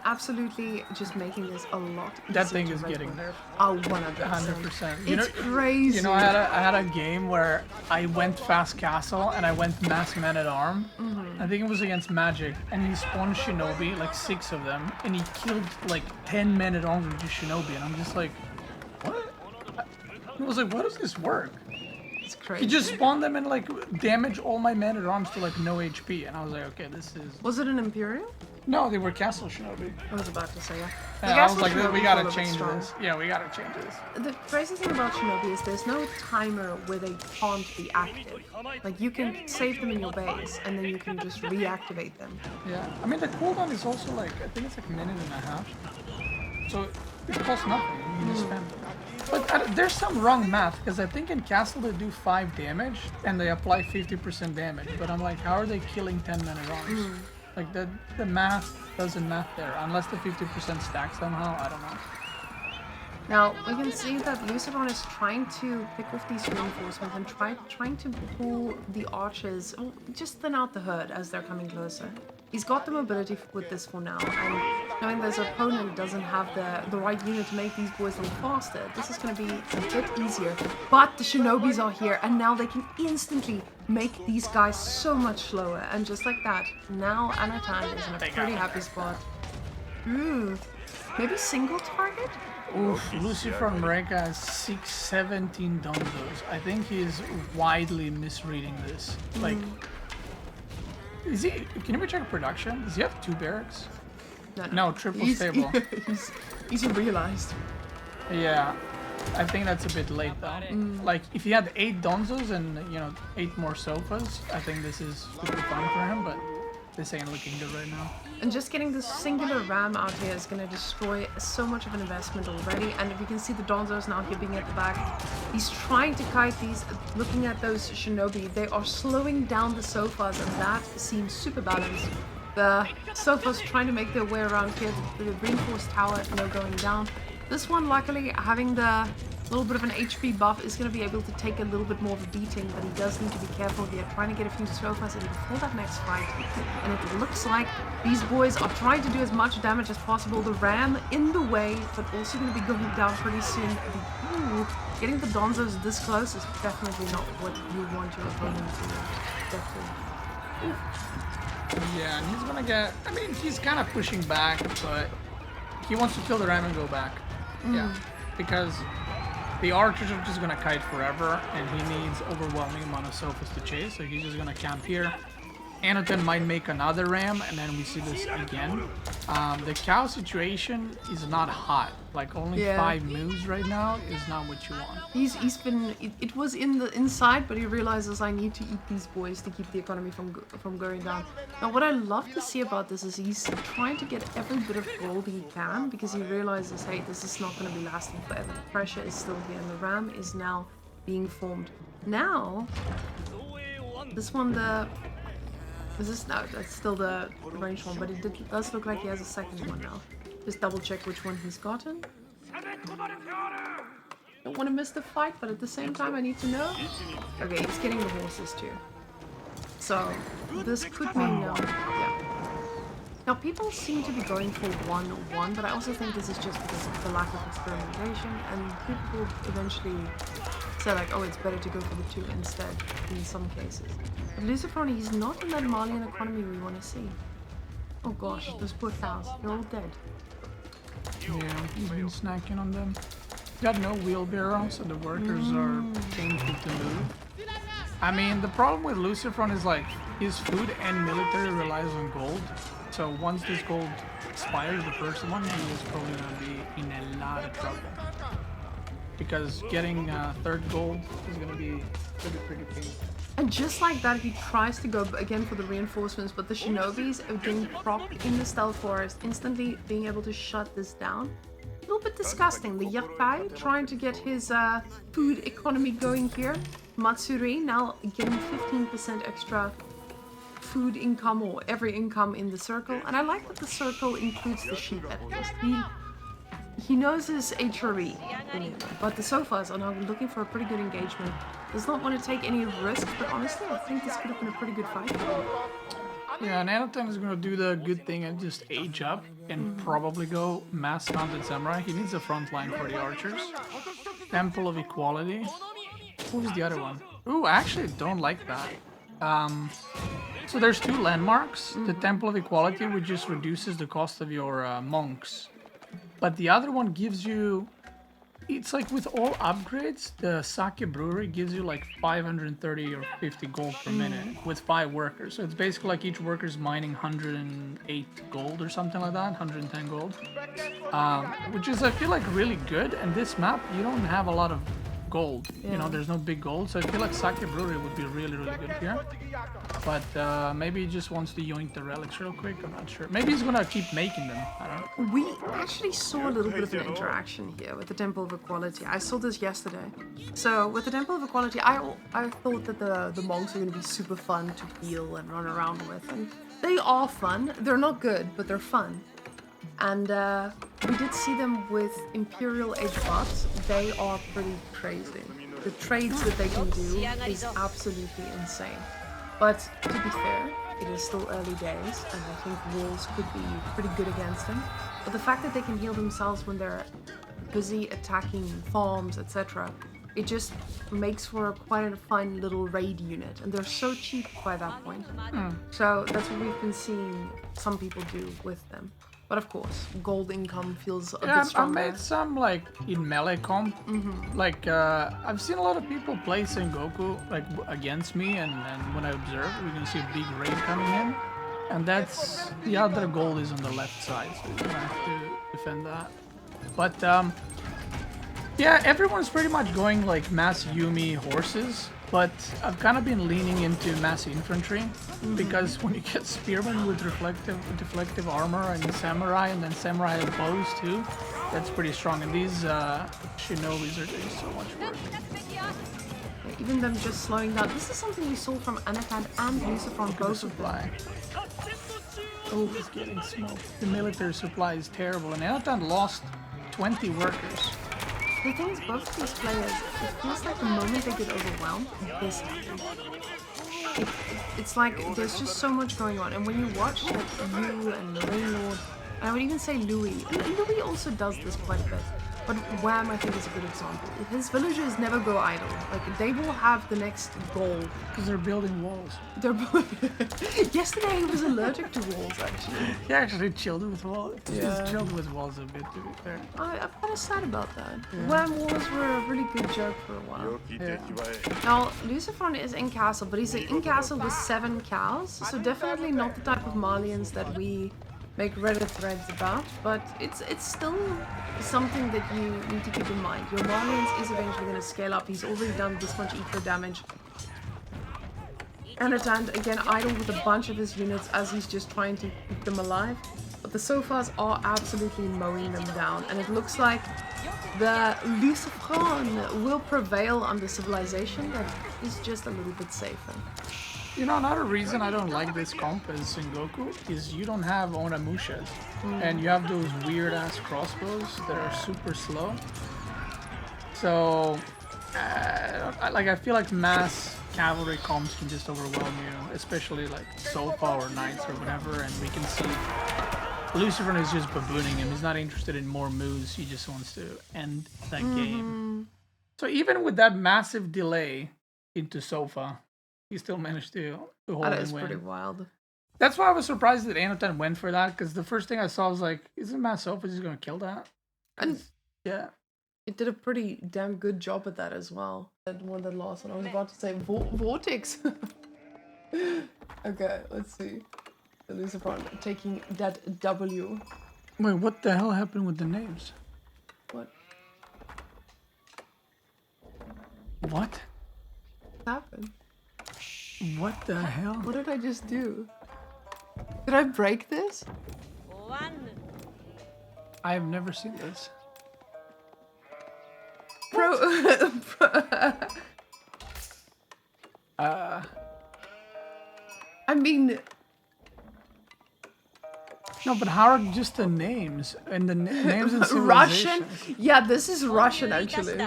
Absolutely just making this a lot easier. That thing is getting nerfed. Oh, 100%. 100%. It's crazy. You know, I had a game where I went fast castle and I went mass man at arm. I think it was against Magic, and he spawned Shinobi, like 6 of them, and he killed like 10 men at arms with just Shinobi, and I'm just like, what? I was like, what does this work? It's crazy. He just spawned them and like damaged all my men at arms to like no HP, and I was like, okay, this is. Was it an Imperial? No, they were Castle Shinobi. I was about to say, yeah. And I was like, we gotta change this. Yeah, we gotta change this. The crazy thing about Shinobi is there's no timer where they can't be active. Like, you can save them in your base, and then you can just reactivate them. Yeah, I mean, the cooldown is also like, I think it's like 1.5 minutes. So it costs nothing. You just spend it. But there's some wrong math, because I think in Castle they do 5 damage, and they apply 50% damage. But I'm like, how are they killing 10 men at arms? Like, the math doesn't math there, unless the 50% stacks somehow, I don't know. Now, we can see that LucifroN is trying to pick off these reinforcements and trying to pull the archers, just thin out the herd as they're coming closer. He's got the mobility with this for now, and knowing that his opponent doesn't have the right unit to make these boys a little faster, this is going to be a bit easier. But the Shinobis are here, and now they can instantly make these guys so much slower. And just like that, now Anotand is in a pretty happy spot. Maybe single target? Oof, LucifroN has 617 Donzos. I think he's widely misreading this. Like, is he? Can you check production? Does he have 2 barracks? No, triple stable. He's realized. Yeah, I think that's a bit late though. Like, if he had 8 Donzos and, you know, 8 more Sofas, I think this is super fun for him, but this ain't looking good right now. And just getting this singular ram out here is going to destroy so much of an investment already. And if you can see the Donzos now here being at the back, he's trying to kite these, looking at those Shinobi. They are slowing down the Sofas, and that seems super balanced. The Sofas trying to make their way around here, the reinforced tower, no going down. This one, luckily, having the little bit of an HP buff, is going to be able to take a little bit more of a beating, but he does need to be careful here, trying to get a few Sofas in before that next fight. And it looks like these boys are trying to do as much damage as possible. The ram in the way, but also going to be going down pretty soon. Getting the Donzos this close is definitely not what you want your opponent to get to. Yeah, and he's gonna get, I mean, he's kind of pushing back, but he wants to kill the ram and go back. Yeah, because the archers are just gonna kite forever, and he needs overwhelming amount of Sofas to chase, so he's just gonna camp here. Anotand might make another ram, and then we see this again. The cow situation is not hot. Like, only 5 moves right now is not what you want. He's been, it was in the inside, but he realizes I need to eat these boys to keep the economy from going down. Now, what I love to see about this is he's trying to get every bit of gold he can, because he realizes, hey, this is not going to be lasting forever. The pressure is still here, and the ram is now being formed. Now, this one, that's still the ranged one, but it does look like he has a second one now. Just double check which one he's gotten. Don't want to miss the fight, but at the same time I need to know. Okay, he's getting the horses too. So this could mean yeah. Now people seem to be going for 1-1, but I also think this is just because of the lack of experimentation, and people will eventually say like, oh, it's better to go for the 2 instead in some cases. But LucifroN, he's not in that Malian economy we want to see. Oh gosh, those poor cows, they're all dead. Yeah, he's been snacking on them. Got no wheelbarrow, so the workers are painful to move. I mean, the problem with LucifroN is like his food and military relies on gold. So once this gold expires, the first one, he is probably going to be in a lot of trouble. Because getting 3rd gold is going to be pretty painful. And just like that, he tries to go again for the reinforcements, but the shinobis are being propped in the stealth forest, instantly being able to shut this down. A little bit disgusting. The Yakai trying to get his food economy going here. Matsuri now getting 15% extra food income, or every income in the circle. And I like that the circle includes the sheep at first. He knows his HRE, but the Sofas are now looking for a pretty good engagement. Does not want to take any risks, but honestly, I think this could have been a pretty good fight. Yeah, and Anotand is going to do the good thing and just age up and probably go mass mounted samurai. He needs a front line for the archers. Temple of Equality. Who's the other one? Ooh, I actually don't like that. So there's 2 landmarks. The Temple of Equality, which just reduces the cost of your monks. But the other one gives you... It's like with all upgrades, the sake brewery gives you like 530 or 50 gold per minute with 5 workers. So it's basically like each worker is mining 108 gold or something like that, 110 gold. Which is, I feel like, really good. And this map, you don't have a lot of gold. Yeah. You know, there's no big gold. So I feel like sake brewery would be really good here. But maybe he just wants to yoink the relics real quick. I'm not sure. Maybe he's gonna keep making them. I don't know. We actually saw a little bit of an interaction here with the Temple of Equality. I saw this yesterday. So with the Temple of Equality, I thought that the monks are gonna be super fun to heal and run around with, and they are fun. They're not good, but they're fun. And we did see them with Imperial Age buffs. They are pretty crazy. The trades that they can do is absolutely insane. But to be fair, it is still early days, and I think walls could be pretty good against them. But the fact that they can heal themselves when they're busy attacking farms, etc., it just makes for quite a fun little raid unit, and they're so cheap by that point. So that's what we've been seeing some people do with them. But of course, gold income feels a bit stronger. I made some like in melee comp. Like I've seen a lot of people play Sengoku like against me, and when I observe, we're gonna see a big raid coming in, and that's the other gold is on the left side, so you're gonna have to defend that. But yeah, everyone's pretty much going like mass Yumi horses. But I've kind of been leaning into mass infantry because when you get spearmen with deflective armor and samurai, and then samurai have bows too, that's pretty strong. And these shinobis are doing so much work. Yeah, even them just slowing down. This is something we saw from Anotand and LucifroN both of them. Oh, he's getting smoked. The military supply is terrible, and Anotand lost 20 workers. The thing is, both of these players, it feels like the moment they get overwhelmed, this happens. It's like there's just so much going on, and when you watch like you and Rainlord, and I would even say Louis, and Louis also does this quite a bit, but Wham I think is a good example. His villagers never go idle. Like they will have the next goal. Because they're building walls. Yesterday he was allergic to walls actually. He actually chilled with walls. Yeah. He's chilled with walls a bit, to be fair. I'm kind of sad about that. Yeah. Wham walls were a really good joke for a while. Yeah. Now, LucifroN is in castle, but he's in castle with 7 cows, so definitely not the type of Malians that we make Reddit threads about, but it's still something that you need to keep in mind. Your Malians is eventually going to scale up. He's already done this much eco damage. Anotand again idle with a bunch of his units as he's just trying to keep them alive. But the Sofas are absolutely mowing them down, and it looks like the LucifroN will prevail under civilization that is just a little bit safer. You know, another reason I don't like this comp as Sengoku is you don't have Onamushas. And you have those weird-ass crossbows that are super slow. So, I feel like mass cavalry comps can just overwhelm you, especially like Sofa or Knights or whatever, and we can see LucifroN is just babooning him. He's not interested in more moves, he just wants to end that game. So even with that massive delay into Sofa, he still managed to hold That and is win. pretty wild. That's why I was surprised that Anotand went for that, because the first thing I saw was like, isn't Mass Sofa just going to kill that? And Yeah. it did a pretty damn good job at that as well. That one that lost, and I was about to say Vortex. Okay, let's see. The LucifroN taking that W. Wait, what the hell happened with the names? What What? happened? What the hell? What did I just do? Did I break this? I have never seen this. I mean, No, but how are just the names and the names and Russian? civilizations? Yeah, this is Russian actually.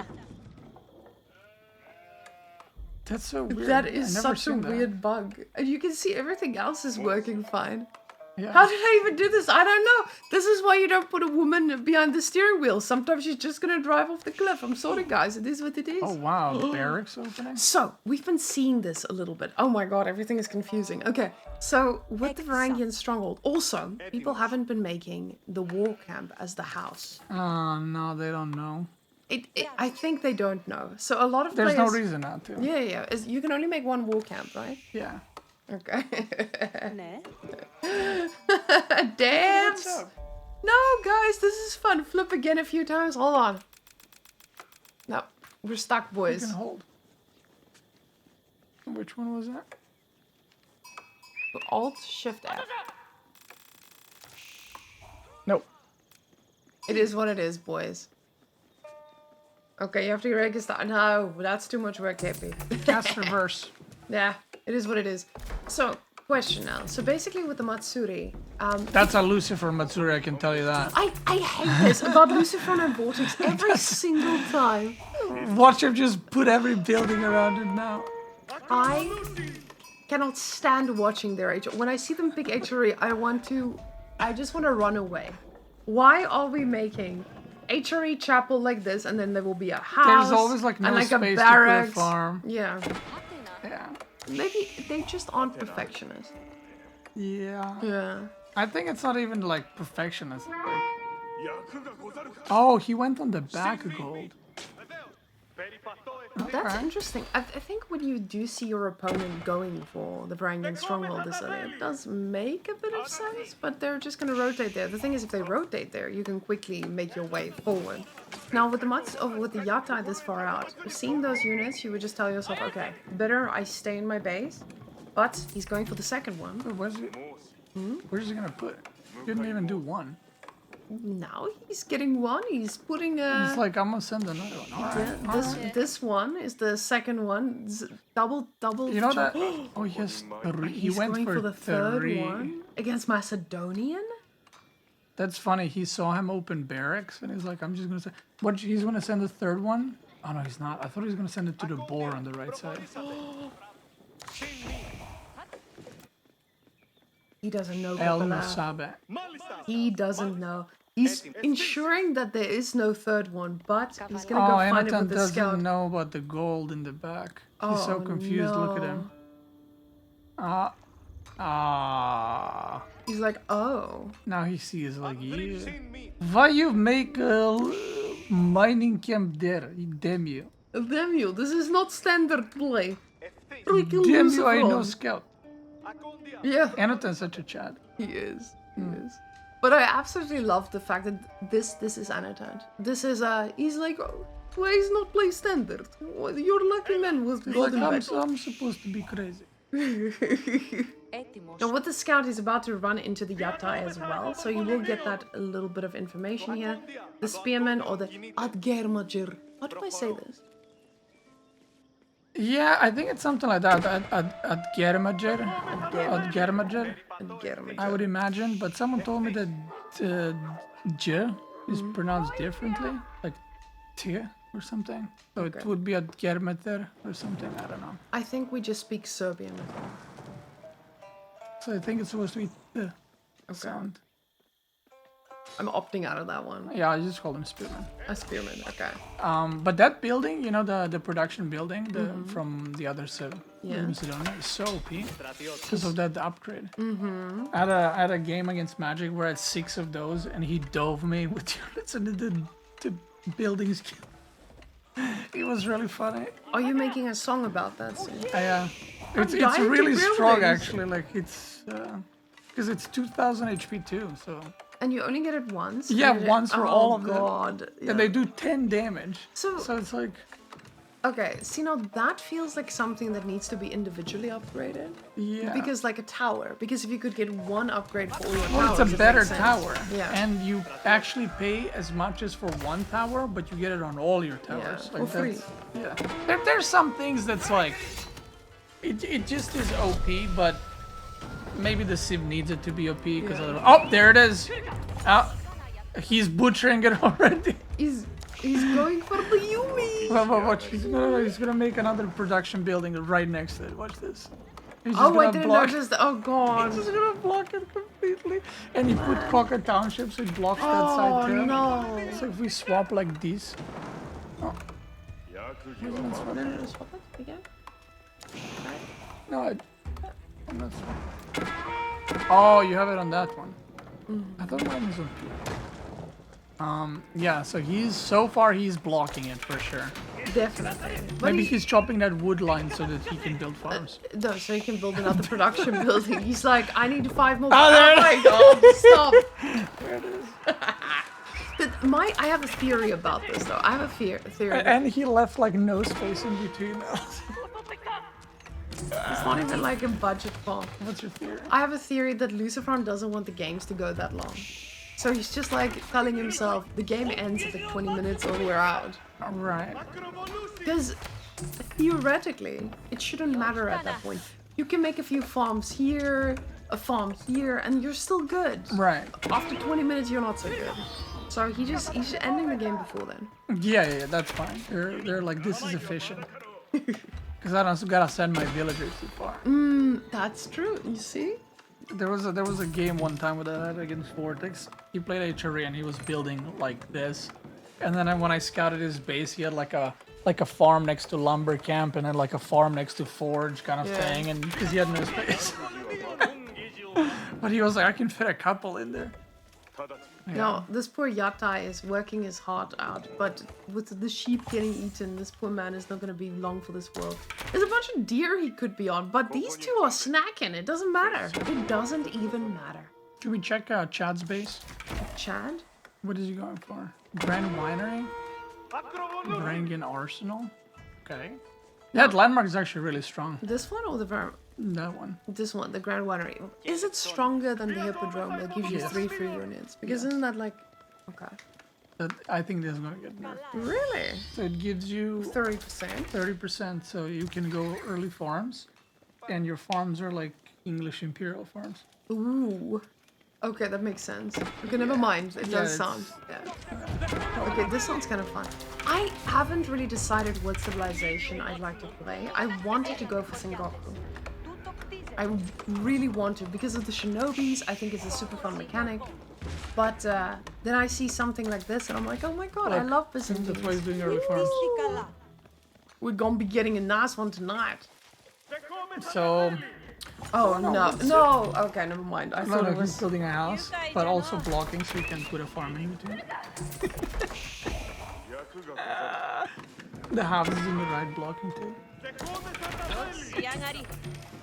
That's so weird. That I've is never such a seen that. weird bug. And you can see everything else is working fine. Yeah. How did I even do this? I don't know. This is why you don't put a woman behind the steering wheel. Sometimes she's just gonna drive off the cliff. I'm sorry, guys. It is what it is. Oh wow, the barracks opening. So, we've been seeing this a little bit. Oh my god, everything is confusing. Okay, so with the Varangian stronghold, also, people haven't been making the war camp as the house. Oh no, they don't know. I think they don't know. So a lot of There's players... no reason not to. Yeah. You can only make one war camp, right? Yeah. Okay. Damn! What's up? No, guys, this is fun. Flip again a few times. Hold on. No, we're stuck, You boys. can hold. Which one was that? Alt Shift F. Nope. It is what it is, boys. Okay, you have to register. No, that's too much work, Happy. Cast reverse. Yeah, it is what it is. So, question now. So basically with the Matsuri, That's a Lucifer Matsuri, I can tell you that. I hate this about LucifroN and Vortex every single time. Watch him just put every building around him now. I cannot stand watching their HRE. When I see them pick HRE, I just want to run away. Why are we making HRE chapel like this, and then there will be a house? There's always like no and like space a to barracks. put a farm. Yeah. Yeah. Maybe they just aren't perfectionists. Yeah. Yeah. I think it's not even like perfectionist. Like... Oh, he went on the back of gold. That's Okay. interesting. I think when you do see your opponent going for the Varangian stronghold this early, it does make a bit of sense, but they're just going to rotate there. The thing is, if they rotate there, you can quickly make your way forward. Now, with the Yatai this far out, seeing those units, you would just tell yourself, okay, better I stay in my base, but he's going for the second one. Where's he? Where's he gonna put? He didn't even do one. Now he's getting one, he's putting a... It's like, I'm gonna send another one. Alright. This one is the second one. Double. You know jump. that? Oh, yes. He He's went going for the third three. one against Macedonian. That's funny. He saw him open barracks and he's like, I'm just gonna say, what? He's gonna send the third one? Oh no, he's not. I thought he was gonna send it to the boar on the right side. He doesn't know. El Babala. Musabe. He doesn't know. He's ensuring that there is no third one, but he's gonna Oh, go find it Anotand with the doesn't scout. know about the gold in the back. He's so Oh, confused. Look at no. him. He's like, oh. Now he sees like, yeah. Why you make a mining camp there? Damn you. Damn you, this is not standard play. Damn you, I know scout. Yeah, Anotand's such a Chad. he is. He is. But I absolutely love the fact that this is Anotand. This is he's like, oh, why is not play standard? Well, you're lucky man with Like, golden badge. I'm supposed to be crazy. Now with the scout, he's about to run into the Yatai as well, so you will get that a little bit of information here. The spearman or the Adgermager. How do I say this? Yeah, I think it's something like that. At Germager. At Germager, I would imagine. But someone told me that J is pronounced differently, like T or something. So it would be at Germater or something. I don't know. I think we just speak Serbian. So I think it's supposed to be the sound. I'm opting out of that one. Yeah, I just call them Spearman. A spearman, okay. But that building, you know, the production building from the other Civ, Yeah. Macedonia, is so OP because of that upgrade. I had a game against Magic where I had 6 of those, and he dove me with units and the buildings. It was really funny. Are you making a song about that soon? It's dying to really strong buildings. actually. Like it's because it's 2000 HP too. So And you only get it once? yeah, You get it- once for all of them. Oh god. Yeah. And they do 10 damage. So- So it's like, Okay, see now that feels like something that needs to be individually upgraded. yeah. Because like a tower. Because if you could get one upgrade for all your Well, towers, it's a it better makes sense. tower. Yeah. And you actually pay as much as for one tower, but you get it on all your towers. for free. Yeah. There's some things that's like, it just is OP, but maybe the Civ needs it to be OP because oh, there it is. Oh, he's butchering it already. He's going for the Yumi. Well, watch. He's gonna make another production building right next to it. Watch this. He's just Oh, I gonna didn't block. notice that. Oh god. He's just gonna block it completely. And he put Cocker Township, so it blocks that Oh side too. no. So if we swap like this. Oh. Again? No, I'm not swapping. Oh, you have it on that one. I thought mine was on P. Yeah, so he's blocking it for sure. Definitely. But Maybe he's chopping that wood line so that he can build farms. no, so he can build another production building. He's like, I need 5 more. Oh, there it my is. god, stop. There it is. But I have a theory about this though. I have a theory. And he left like no space in between us. It's not even like a budget farm. What's your theory? I have a theory that LucifroN there't want the games to go that long. So he's just like telling himself the game ends at like 20 minutes or we're out. Right. Because theoretically, it shouldn't matter at that point. You can make a few farms here, a farm here, and you're still good. Right. After 20 minutes, you're not so good. So he's just ending the game before then. Yeah, that's fine. They're like, this is efficient. Because I don't gotta send my villagers too far. That's true. You see? There was a game one time with that against Vortex. He played HRE and he was building like this. And then when I scouted his base, he had like a farm next to lumber camp and then like a farm next to forge kind of thing, and because he had no space. But he was like, I can fit a couple in there. Yeah. No, this poor Yatai is working his heart out, but with the sheep getting eaten, this poor man is not going to be long for this world. There's a bunch of deer he could be on, but these two are snacking. It doesn't matter. It doesn't even matter. Should we check Chad's base? Chad? What is he going for? Grand Winery? Brangan Arsenal? Okay. That landmark is actually really strong. This one or That one. this one, the Grand Winery. Is it stronger than the Hippodrome that gives you Yes. 3 free units? Because isn't that like... Okay. I think this is gonna get nerfed. Really? So it gives you 30%? 30%, so you can go early farms, and your farms are like English Imperial farms. Ooh. Okay, that makes sense. Okay, never mind. It does it's- sound... Yeah. Okay, this sounds kind of fun. I haven't really decided what civilization I'd like to play. I wanted to go for Sengoku. I really want to because of the shinobis. I think it's a super fun mechanic. But then I see something like this and I'm like, oh my god, I Look, love That's why he's Byzantines. doing early farms. We're gonna be getting a nice one tonight. So, Oh no, no. Okay, never mind. I no, thought no, it he's was. building a house, but also blocking so you can put a farm in between. The house is in the right blocking too.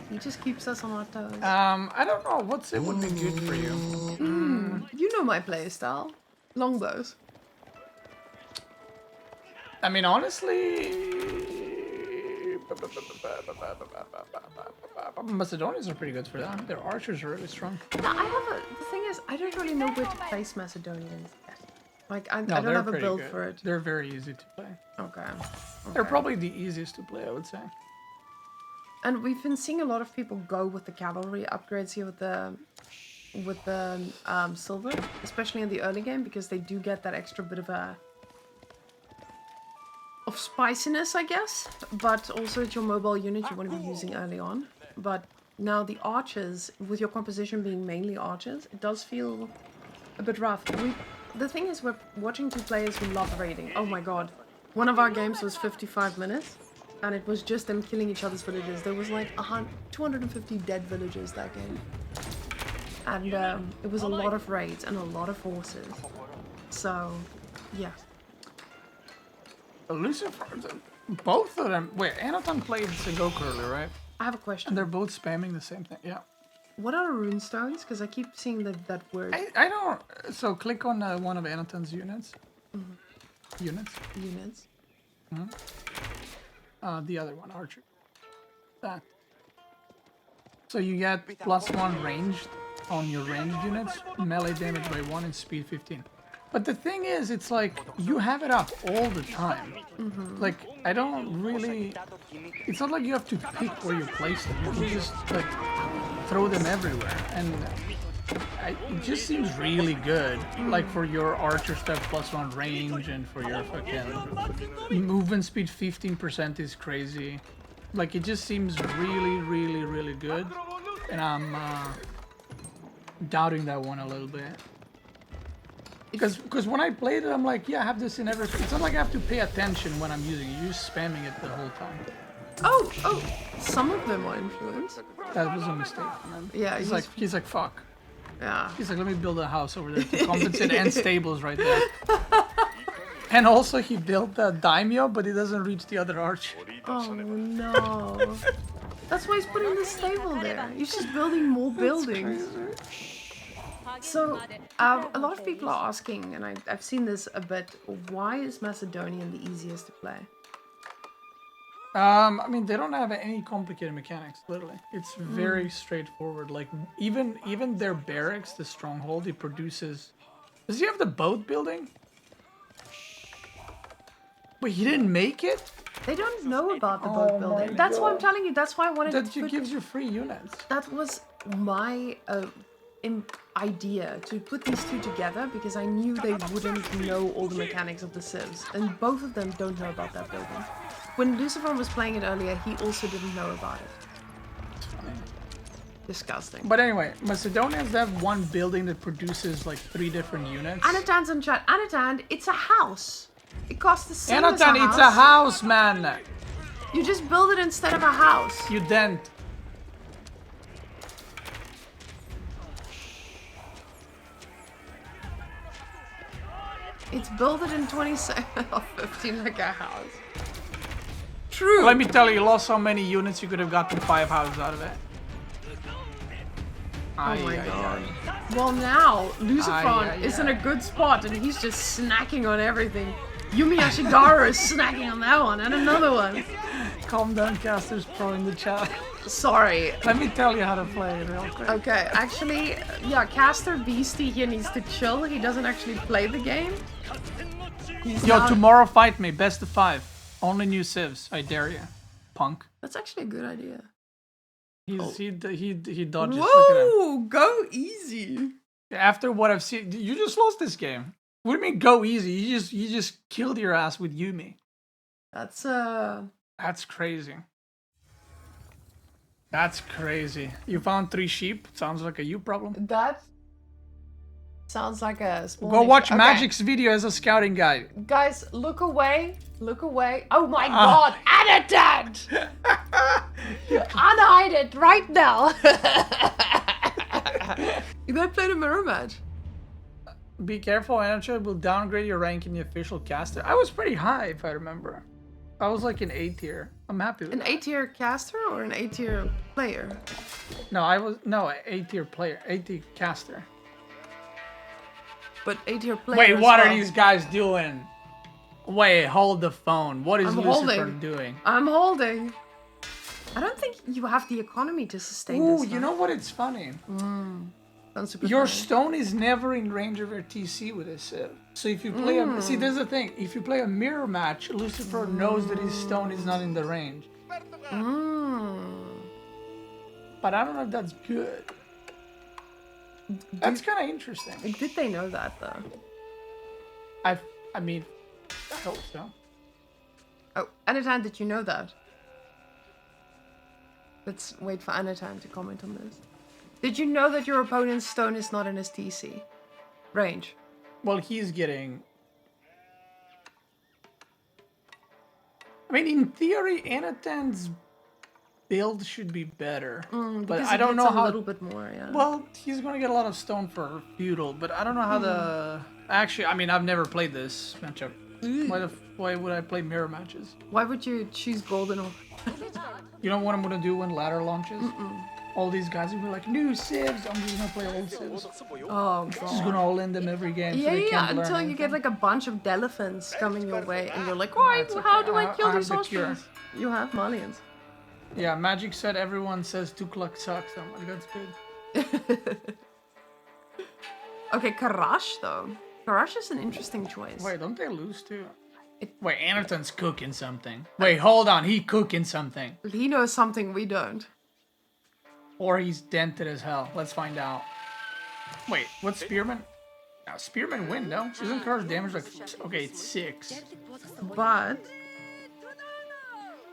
He just keeps us on our toes. I don't know, what's it would be good for you? You know my playstyle. Longbows. I mean, honestly, Macedonians are pretty good for that. Their archers are really strong. Now, the thing is, I don't really know where to place Macedonians yet. Like, I No, don't they're have a pretty build good. for it. They're very easy to play. Okay. They're Okay. probably the easiest to play, I would say. And we've been seeing a lot of people go with the cavalry upgrades here with the silver, especially in the early game, because they do get that extra bit of spiciness, I guess. But also it's your mobile unit you want to be using early on. But now the archers, with your composition being mainly archers, it does feel a bit rough. The thing is, we're watching two players who love raiding. Oh my god. One of our games was 55 minutes, and it was just them killing each other's villages. There was like 250 dead villagers that game. And it was a lot of raids and a lot of horses. So, yeah. LucifroN7, both of them. Wait, Anotand played Sengoku earlier, right? I have a question. And they're both spamming the same thing. Yeah. What are runestones? Because I keep seeing that word. I don't. So click on one of Anotand's units. Units. The other one, archer. That. So you get +1 ranged on your ranged units, melee damage by 1 and speed 15. But the thing is, it's like, you have it up all the time. Like, I don't really... It's not like you have to pick where you place them. You can just, like, throw them everywhere. And it just seems really good. Like, for your archer stuff, +1 range, and for your fucking... Movement speed 15% is crazy. Like, it just seems really, really, really good. And I'm doubting that one a little bit. Because when I played it, I'm like, yeah, I have this in everything. It's not like I have to pay attention when I'm using it. You're just spamming it the whole time. Oh, some of them are influenced. That was a mistake, man. Yeah, he's like, fuck. Yeah. He's like, let me build a house over there to compensate and stables right there. And also he built the daimyo, but he doesn't reach the other arch. Oh no. That's why he's putting the stable there. He's just building more buildings. So, a lot of people are asking, and I've seen this a bit, why is Macedonian the easiest to play? I mean, they don't have any complicated mechanics, literally. It's very straightforward. Like, even their barracks, the stronghold, it produces... Does he have the boat building? But he didn't make it? They don't know about the boat building. That's why I'm telling you. That's why I wanted that to put... gives you free units. That was my idea, to put these two together, because I knew they wouldn't know all the mechanics of the civs. And both of them don't know about that building. When LucifroN was playing it earlier, he also didn't know about it. It's funny. Disgusting. But anyway, Macedonians have one building that produces like 3 different units. Anotand's in chat. Anotand, it's a house. It costs the same as a Anotand, house. it's a house, man. You just build it instead of a house. You didn't. It's built it in 27 or 15 like a house. True. Let me tell you, you lost so many units, you could have gotten 5 houses out of it. Oh my god. Well, now LucifroN is in a good spot and he's just snacking on everything. Yumi Ashigaru is snacking on that one and another one. Calm down, Caster's Pro in the chat. Sorry. Let me tell you how to play it real quick. Okay, actually, yeah, Caster Beasty here needs to chill. He doesn't actually play the game. Yo, tomorrow fight me, best of 5. Only new civs, I dare you. Punk. That's actually a good idea. He dodges. Whoa, go easy. After what I've seen, you just lost this game. What do you mean go easy? You just killed your ass with Yumi. That's crazy. That's crazy. You found 3 sheep? Sounds like a you problem. That sounds like a small... Go watch Magic's video as a scouting guide. Guys, look away. Look away. Oh my god, Anotand! Unhide it right now. You gotta play the mirror match. Be careful, Anotand will downgrade your rank in the official caster. I was pretty high, if I remember. I was like an A tier. I'm happy with that. An A tier caster or an A tier player? No, A tier player. A tier caster. But A tier player. Wait, what are these guys doing? Wait, hold the phone. What is LucifroN doing? I'm holding. I don't think you have the economy to sustain this. Ooh, you know what? It's funny. Sounds super Your funny. stone is never in range of your TC with this civ. So if you play a... See, there's the thing. If you play a mirror match, Lucifer knows that his stone is not in the range. But I don't know if that's good. That's kind of interesting. Did they know that, though? I mean, I hope so. Oh, Anotand, did you know that? Let's wait for Anotand to comment on this. Did you know that your opponent's stone is not in his TC range? Well, he's getting... I mean, in theory, Anotand's build should be better. But I don't know how... a little bit more, yeah. Well, he's going to get a lot of stone for feudal, but I don't know how the... Actually, I mean, I've never played this matchup. Why would I play mirror matches? Why would you choose golden or... You know what I'm going to do when ladder launches? All these guys will be like, new civs, I'm just going to play old civs. Oh, God. Just going to all in them every game. Yeah, so they can't learn until you anything. get like a bunch of Delephants coming your way and you're like, why? That's How okay. do I kill I have these the cure. ostriches? You have Malians. Yeah, Magic said everyone says Tukluk sucks. I'm like, that's good. Okay, Karash though. Karash is an interesting choice. Wait, don't they lose too? Wait, Anotand's cooking something. Wait, hold on. He cooking something. He knows something we don't. Or he's dented as hell. Let's find out. Wait, what's Spearman? Now, Spearman win, no? Isn't Karash damage like... Okay, it's 6. But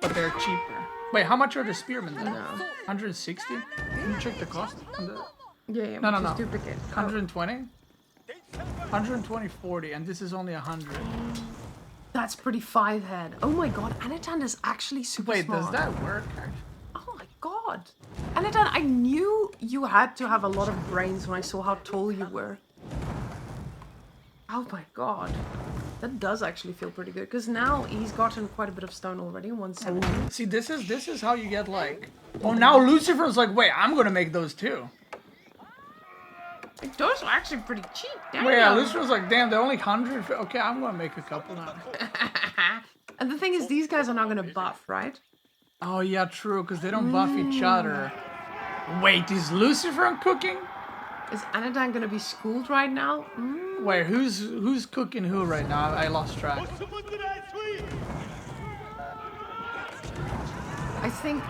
But they're cheaper. Wait, how much are the Spearmen then? No. 160? Can you check the cost? On the... yeah, No, just no. duplicate. 120? 120, 40, and this is only 100. That's pretty 5-head. Oh my god, Anotand is actually super Wait, smart. does that work? Oh my god. Anotand, I knew you had to have a lot of brains when I saw how tall you were. Oh my god. That does actually feel pretty good, because now he's gotten quite a bit of stone already, 170. See, this is how you get like... Oh, now Lucifer's like, wait, I'm gonna make those too. Like, those are actually pretty cheap, damn. Wait, yeah, Lucifer's like, damn, they're only 100. Okay, I'm gonna make a couple now. And the thing is, these guys are not gonna buff, right? Oh yeah, true, because they don't buff each other. Wait, is Lucifer cooking? Is Anotand gonna be schooled right now? Wait, who's cooking who right now? I lost track. I think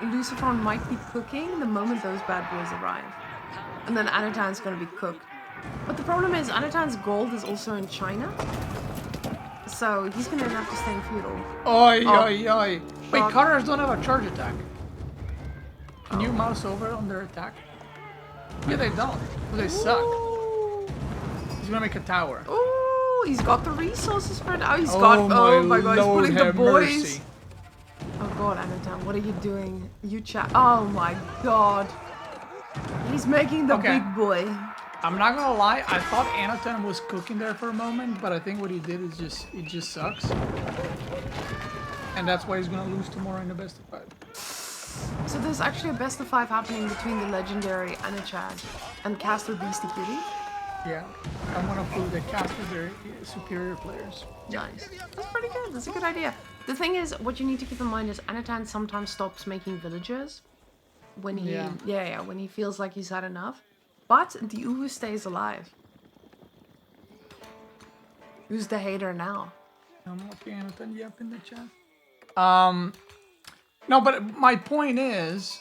LucifroN might be cooking the moment those bad boys arrive. And then Anotand's gonna be cooked. But the problem is, Anotand's gold is also in China. So he's gonna have to stay in feudal. Oi, oi, oi. Wait, God. Cutters don't have a charge attack. Can you mouse over on their attack? Yeah, they don't. They suck. Ooh. He's gonna make a tower. Ooh, he's got the resources for it. Oh, oh my god, he's Lord, putting the have boys. mercy. Oh god, Anotand, what are you doing? You chat. Oh my god. He's making the Okay. big boy. I'm not gonna lie, I thought Anotand was cooking there for a moment, but I think what he did is it just sucks. And that's why he's gonna lose tomorrow in the best of 5. So there's actually a best of 5 happening between the legendary Anotand and Caster Beasty Cutie. Yeah, I'm gonna prove that Casters are superior players. Nice. That's pretty good. That's a good idea. The thing is, what you need to keep in mind is Anotand sometimes stops making villagers when he when he feels like he's had enough. But the Uwu stays alive. Who's the hater now? I'm okay, Anotand, yep, in the chat. No, but my point is,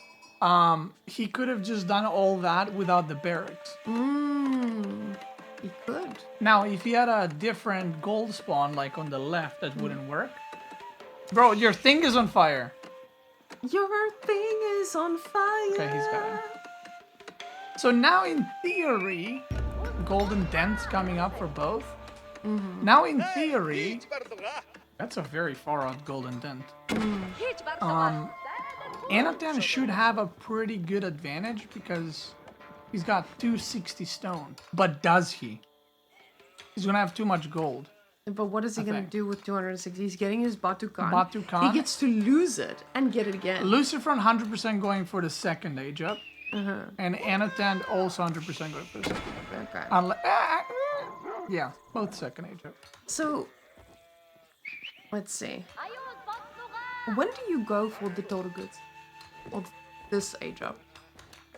he could have just done all that without the barracks. He could. Now, if he had a different gold spawn, like on the left, that wouldn't work. Bro, your thing is on fire. Your thing is on fire. Okay, he's got it. So now, in theory, golden dent's coming up for both. Now, in theory, that's a very far out golden dent. Anotand should have a pretty good advantage because he's got 260 stone. But does he? He's gonna have too much gold. But what is he going to do with 260? He's getting his Batukan. Batukan. He gets to lose it and get it again. LucifroN 100% going for the second age up. And Anotand also 100% going for the second age up. Okay. Yeah, both second age up. So, let's see. When do you go for the total goods? Or this age up?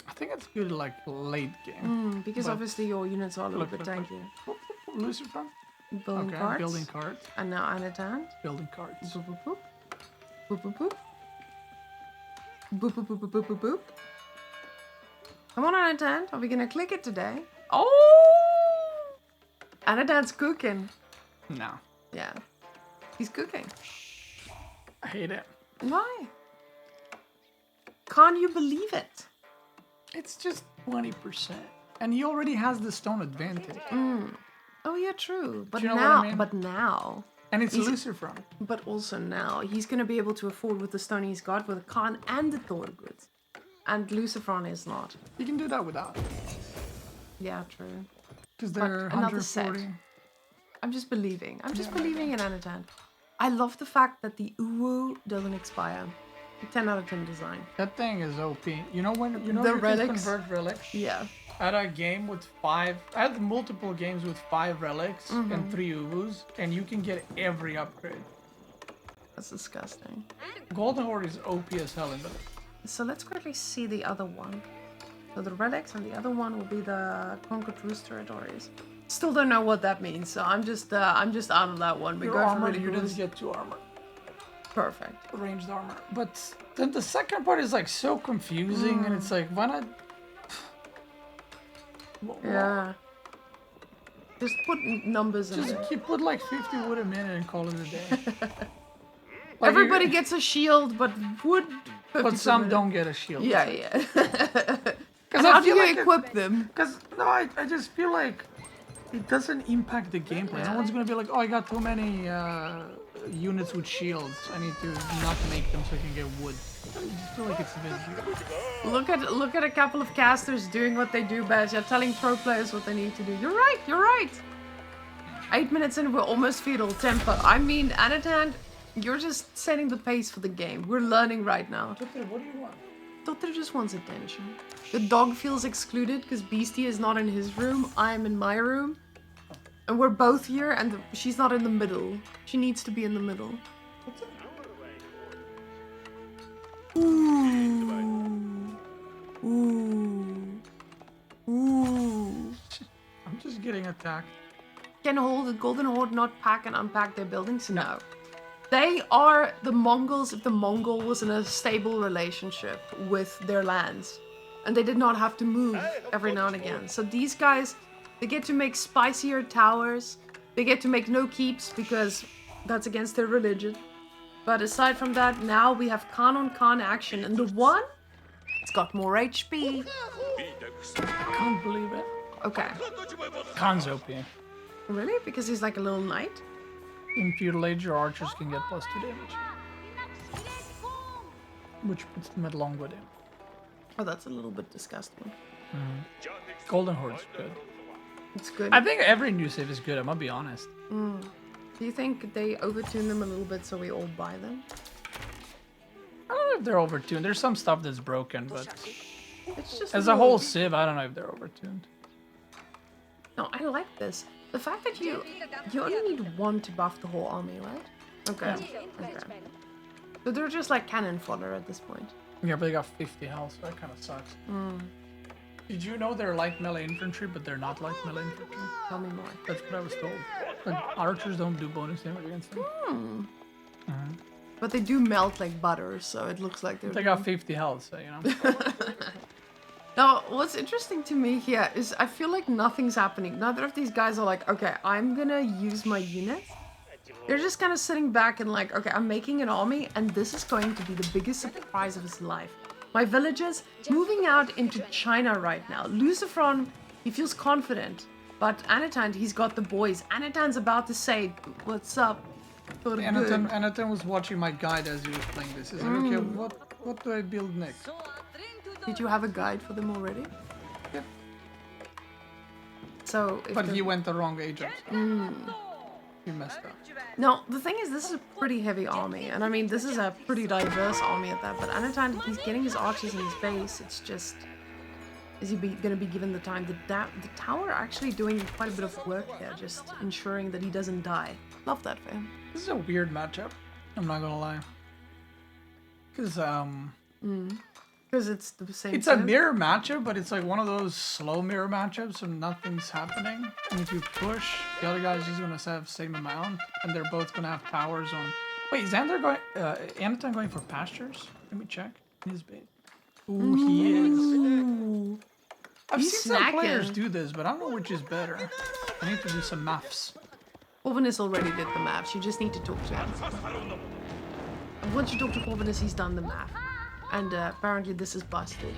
I think it's good like late game. Because But- obviously your units are a little bit tankier. LucifroN? Building cards. Building cards. And now Anotand. Building cards. Boop, boop, boop. Boop, boop, boop. Boop, boop, boop, boop, boop, boop, boop. Come on, Anotand. Are we gonna click it today? Oh! Anotand's cooking. No. Yeah. He's cooking. I hate it. Why? Can't you believe it? It's just 20%. And he already has the stone advantage. Oh yeah, true. But Do you know now, what I mean? but now, And it's LucifroN. but also now, he's gonna be able to afford with the stone he's got with the Khan and the Thor goods, and LucifroN is not. You can do that without. Yeah, true. Because they're another 140. set. I'm just believing. I'm just believing in Anotand. I love the fact that the Uwu doesn't expire. 10 out of 10 design. That thing is OP. You know when you The can relics? convert relics? Yeah. I had a game with 5. I had multiple games with 5 relics and 3 Uwus, and you can get every upgrade. That's disgusting. Golden Horde is OP as hell in the. So let's quickly see the other one. So the relics and the other one will be the Conquered Rus territories. Still don't know what that means, so I'm just out of that one. We Your go for armor really units cool. get 2 armor. Perfect. Ranged armor. But then the second part is like so confusing, and it's like, why not? Yeah. Just put numbers in Just there. keep put like 50 wood a minute and call it a day. Everybody gets a shield, but wood. 50 But per some minute. don't get a shield. Yeah, yeah. Because How do you equip them? Because no, I just feel like it doesn't impact the gameplay. No one's gonna be like, oh, I got too many units with shields. I need to not make them so I can get wood. I just feel like it's a bit weird. Look at a couple of casters doing what they do best. You're telling pro players what they need to do. You're right. You're right. 8 minutes in, we're almost fetal tempo. I mean, Anotand, you're just setting the pace for the game. We're learning right now. What do you want? Doctor just wants attention. The dog feels excluded because Beasty is not in his room. I am in my room. And we're both here and she's not in the middle. She needs to be in the middle. Ooh. Ooh. Ooh. I'm just getting attacked. Can hold the Golden Horde not pack and unpack their buildings? No. They are the Mongols if the Mongol was in a stable relationship with their lands. And they did not have to move every now and again. So these guys, they get to make spicier towers. They get to make no keeps because that's against their religion. But aside from that, now we have Khan on Khan action. And the one, it's got more HP. I can't believe it. Okay. Khan's OP. Really? Because he's like a little knight? In Feudal Age, your archers can get +2 damage. Which puts them at long wood in. Oh, that's a little bit disgusting. Golden Horde's good. It's good. I think every new save is good, I'm gonna be honest. Do you think they overtune them a little bit so we all buy them? I don't know if they're overtuned. There's some stuff that's broken, but It's just as a whole civ, I don't know if they're overtuned. No, I like this. The fact that you only need one to buff the whole army, right? Okay. Okay. So they're just like cannon fodder at this point. Yeah, but they got 50 health, so that kind of sucks. Did you know they're light melee infantry, but they're not light melee infantry? Tell me more. That's what I was told. Like, archers don't do bonus damage against them. But they do melt like butter, so it looks like they're... They got 50 health, so you know. Now, what's interesting to me here is I feel like nothing's happening. Neither of these guys are like, okay, I'm gonna use my unit. They're just kind of sitting back and like, okay, I'm making an army and this is going to be the biggest surprise of his life. My villagers moving out into China right now. LucifroN, he feels confident. But Anotand, he's got the boys. Anotand's about to say, what's up? Anotand was watching my guide as he was playing this. He's like, okay, what do I build next? Did you have a guide for them already? Yeah. So, But he went the wrong age up. He messed up. No, the thing is, this is a pretty heavy army. And I mean, this is a pretty diverse army at that. But Anotand, he's getting his archers in his base. It's just... Is he going to be given the time? The tower actually doing quite a bit of work there. Just ensuring that he doesn't die. Love that for him. This is a weird matchup. I'm not gonna lie. Because, Because it's the same. It's a mirror matchup, but it's like one of those slow mirror matchups, so nothing's happening. And if you push, the other guy's just gonna have same amount, and they're both gonna have towers on. Wait, is Xander going? Anotand going for pastures? Let me check. His bait. Ooh, he is. I've He's seen some players snacking. do this, but I don't know which is better. I need to do some maths. Corvinus already did the maps. You just need to talk to him. And once you talk to Corvinus, he's done the math. And apparently this is busted.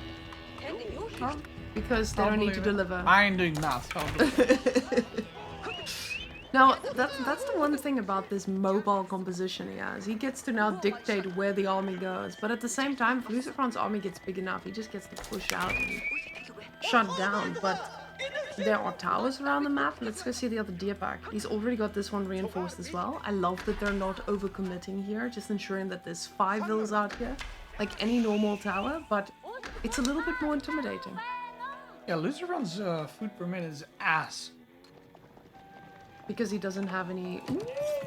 Because they don't need to deliver. I ain't doing math. I'll do it. Now, that's the one thing about this mobile composition he has. He gets to now dictate where the army goes. But at the same time, if LucifroN's army gets big enough, he just gets to push out and shut down. But there are towers around the map. Let's go see the other deer pack. He's already got this one reinforced as well. I love that they're not overcommitting here, just ensuring that there's 5 vills out here, like any normal tower, but it's a little bit more intimidating. Yeah, LucifroN's food per minute is ass. Because he doesn't have any...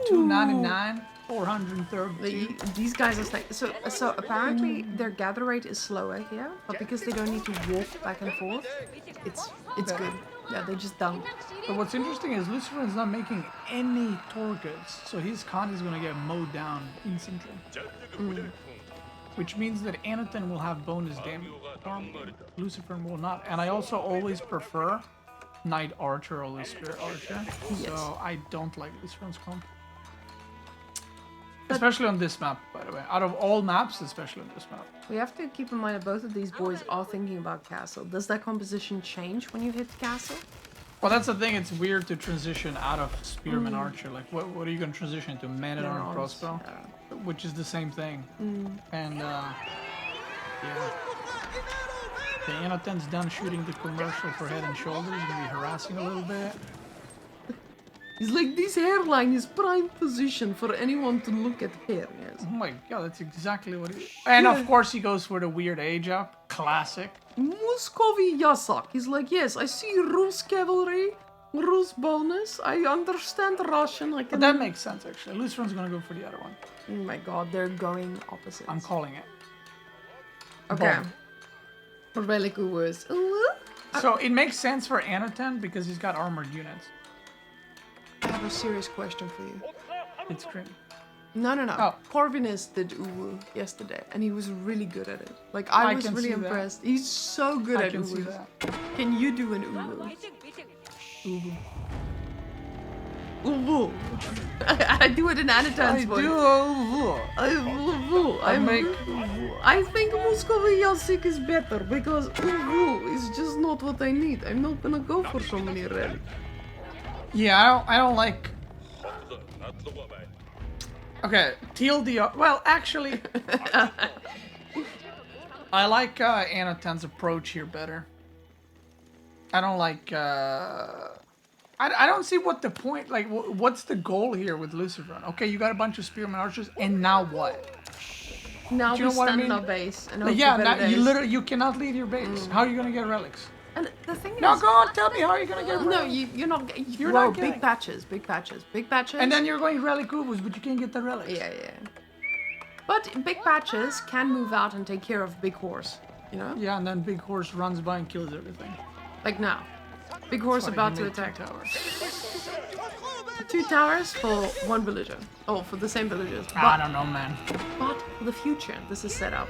$2.99, 432. These guys are like... So apparently their gather rate is slower here, but because they don't need to walk back and forth, it's good. Yeah, they just dump. But what's interesting is LucifroN's not making any torques, so his con is gonna get mowed down instantly. Which means that Anotand will have bonus damage. LucifroN will not. And I also always prefer Knight Archer or Spirit Archer. Yes. So I don't like LucifroN's comp. Especially on this map, by the way. Out of all maps, especially on this map. We have to keep in mind that both of these boys are thinking about castle. Does that composition change when you hit castle? Well, that's the thing. It's weird to transition out of Spearman Archer. Like, what are you going to transition to? Man at Arm Crossbow? Yeah. Which is the same thing. And, yeah. The Anotand's done shooting the commercial for Head and Shoulders. He's going to be harassing a little bit. He's like, this hairline is prime position for anyone to look at hair, yes. Oh my god, that's exactly what he... And of course he goes for the weird age up. Classic. Muscovy Yasak. He's like, yes, I see Rus cavalry, Rus bonus. I understand Russian. I can... But that makes sense, actually. LucifroN's going to go for the other one. Oh my god, they're going opposite. I'm calling it. Okay. Boom. Relic was. So it makes sense for Anotand because he's got armored units. I have a serious question for you. It's green. No. Oh. Corvinus did Uwu yesterday, and he was really good at it. Like, I was really impressed. He's so good at can see Uwu. that. Can you do an Uwu? Uwu. Uwu. I do it in Anotand's voice. I think Muscovy Yasik is better because Uwu is just not what I need. I'm not gonna go for so many relics. Yeah, I don't like... Okay, TLDR... Well, actually... I like Anotand's approach here better. I don't like... I don't see what the point... Like, what's the goal here with LucifroN? Okay, you got a bunch of Spearman Archers, and now what? Now we stand in our base and hope for better days. You cannot leave your base. How are you gonna get relics? And the thing No, is... go on, tell me how you're gonna get relics. No, you're not... You're Whoa, not getting... big patches. And then you're going relic Ubus, but you can't get the relics. Yeah. But big patches can move out and take care of big horse, you know? Yeah, and then big horse runs by and kills everything. Like now. Big horse Funny, about he to made attack. 2 towers. 2 towers for 1 villager. Oh, for the same villagers. I don't know, man. But for the future, this is set up.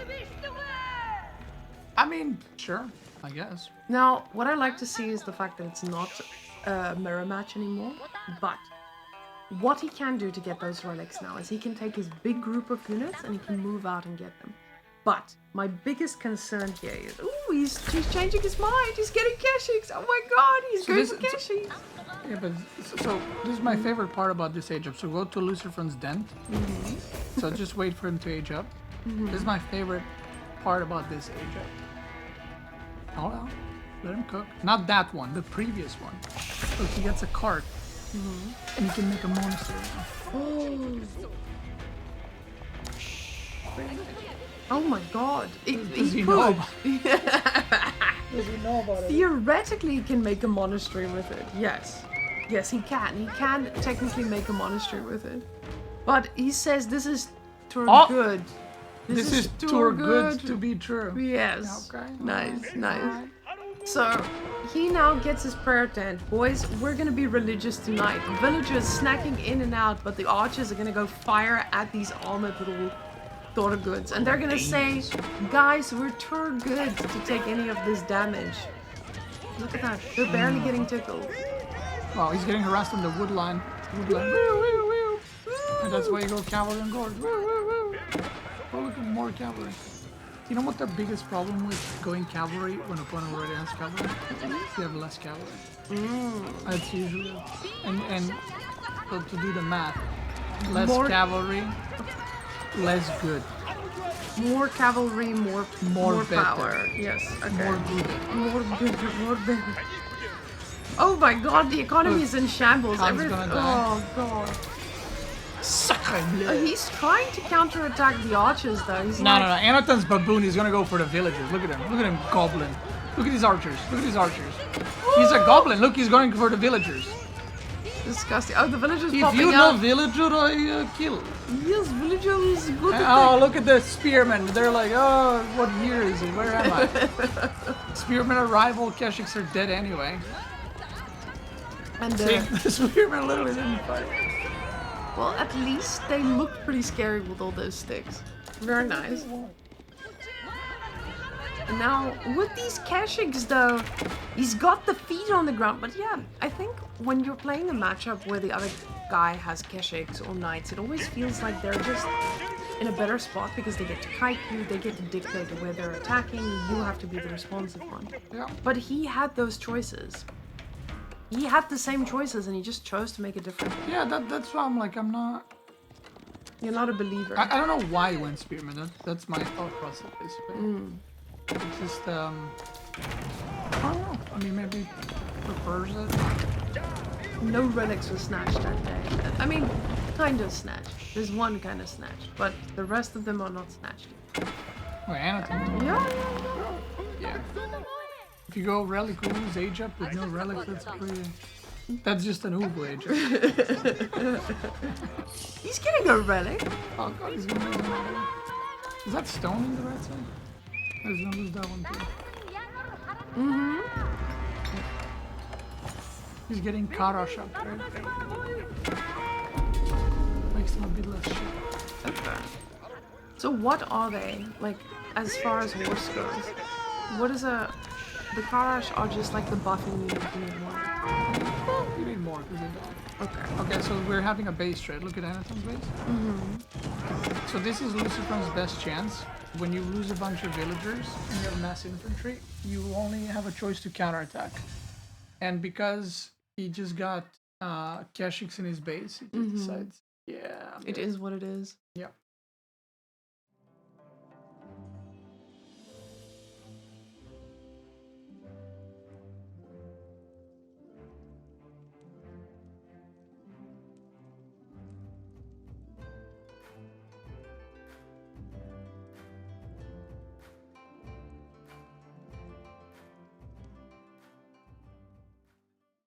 I mean, sure, I guess. Now, what I like to see is the fact that it's not a mirror match anymore, but what he can do to get those relics now is he can take his big group of units and he can move out and get them. But my biggest concern here is, ooh, he's changing his mind. He's getting cashies. Oh my god, he's going for cashies. Yeah, but so this is my favorite part about this age up. So go to LucifroN's dent. So just wait for him to age up. This is my favorite part about this age up. Hold on, let him cook. Not that one, the previous one. Look, he gets a cart, and he can make a monastery now. Oh my god. Does he could. know about it? Does he know about it? Theoretically, he can make a monastery with it. Yes. Yes, he can. He can technically make a monastery with it. But he says this is too good. This is too good to be true. Yes. Okay. Nice, nice. So he now gets his prayer tent. Boys, we're gonna be religious tonight. Villagers snacking in and out, but the archers are gonna go fire at these armored little daughter goods. And they're gonna say, guys, we're too good to take any of this damage. Look at that. They're barely getting tickled. Oh, he's getting harassed on the woodline. And that's why you go cavalry and guards. Oh, look at more cavalry. You know what the biggest problem with going cavalry when opponent already has cavalry? You have less cavalry. That's usually and so to do the math, less cavalry, less good. More cavalry, more power. Yes. Okay. More good. More better. Oh my god, the economy is in shambles. Khan's gonna die. Oh god. He's trying to counterattack the archers though. He's No. Anotand's baboon is gonna go for the villagers. Look at him. Look at him, goblin. Look at these archers. Look at these archers. He's a goblin. Look, he's going for the villagers. Disgusting. Oh, the villagers If popping you out. know villager, I kill. Yes, villagers. Good Oh, look at the spearmen. They're like, oh, what year is it? Where am I? Spearmen arrival. Keshiks are dead anyway. And See, the spearmen literally didn't fight. well, at least they looked pretty scary with all those sticks. Very nice. And now, with these Keshiks though, he's got the feet on the ground. But yeah, I think when you're playing a matchup where the other guy has Keshiks or knights, it always feels like they're just in a better spot because they get to kite you, they get to dictate where they're attacking, you have to be the responsive one. Yeah. But he had those choices. He had the same choices and he just chose to make it different. Yeah, that's why I'm like, I'm not... You're not a believer. I don't know why he went spearman. That's my thought process, basically. It's just, I don't know. I mean, maybe he prefers it. No relics were snatched that day. I mean, kind of snatched. There's one kind of snatched, but the rest of them are not snatched. Oh, Anotand. Yeah. If you go relic Ubu's age up with no relics, that's pretty... That's just an Ubu age up. He's getting a relic. Oh god, he's gonna lose another one. Is that stone in the right side? He's gonna lose that one too. He's getting Karash up, right? Makes him a bit less shit. Okay. So what are they, like, as far as horse goes? What is a... The Karash are just like the buffing you need more. You need more because they don't. Okay. Okay, so we're having a base trade. Look at Anotand's base. So this is LucifroN's best chance. When you lose a bunch of villagers and you have mass infantry, you only have a choice to counterattack. And because he just got Keshiks in his base, he just decides, yeah. It is what it is. Yeah.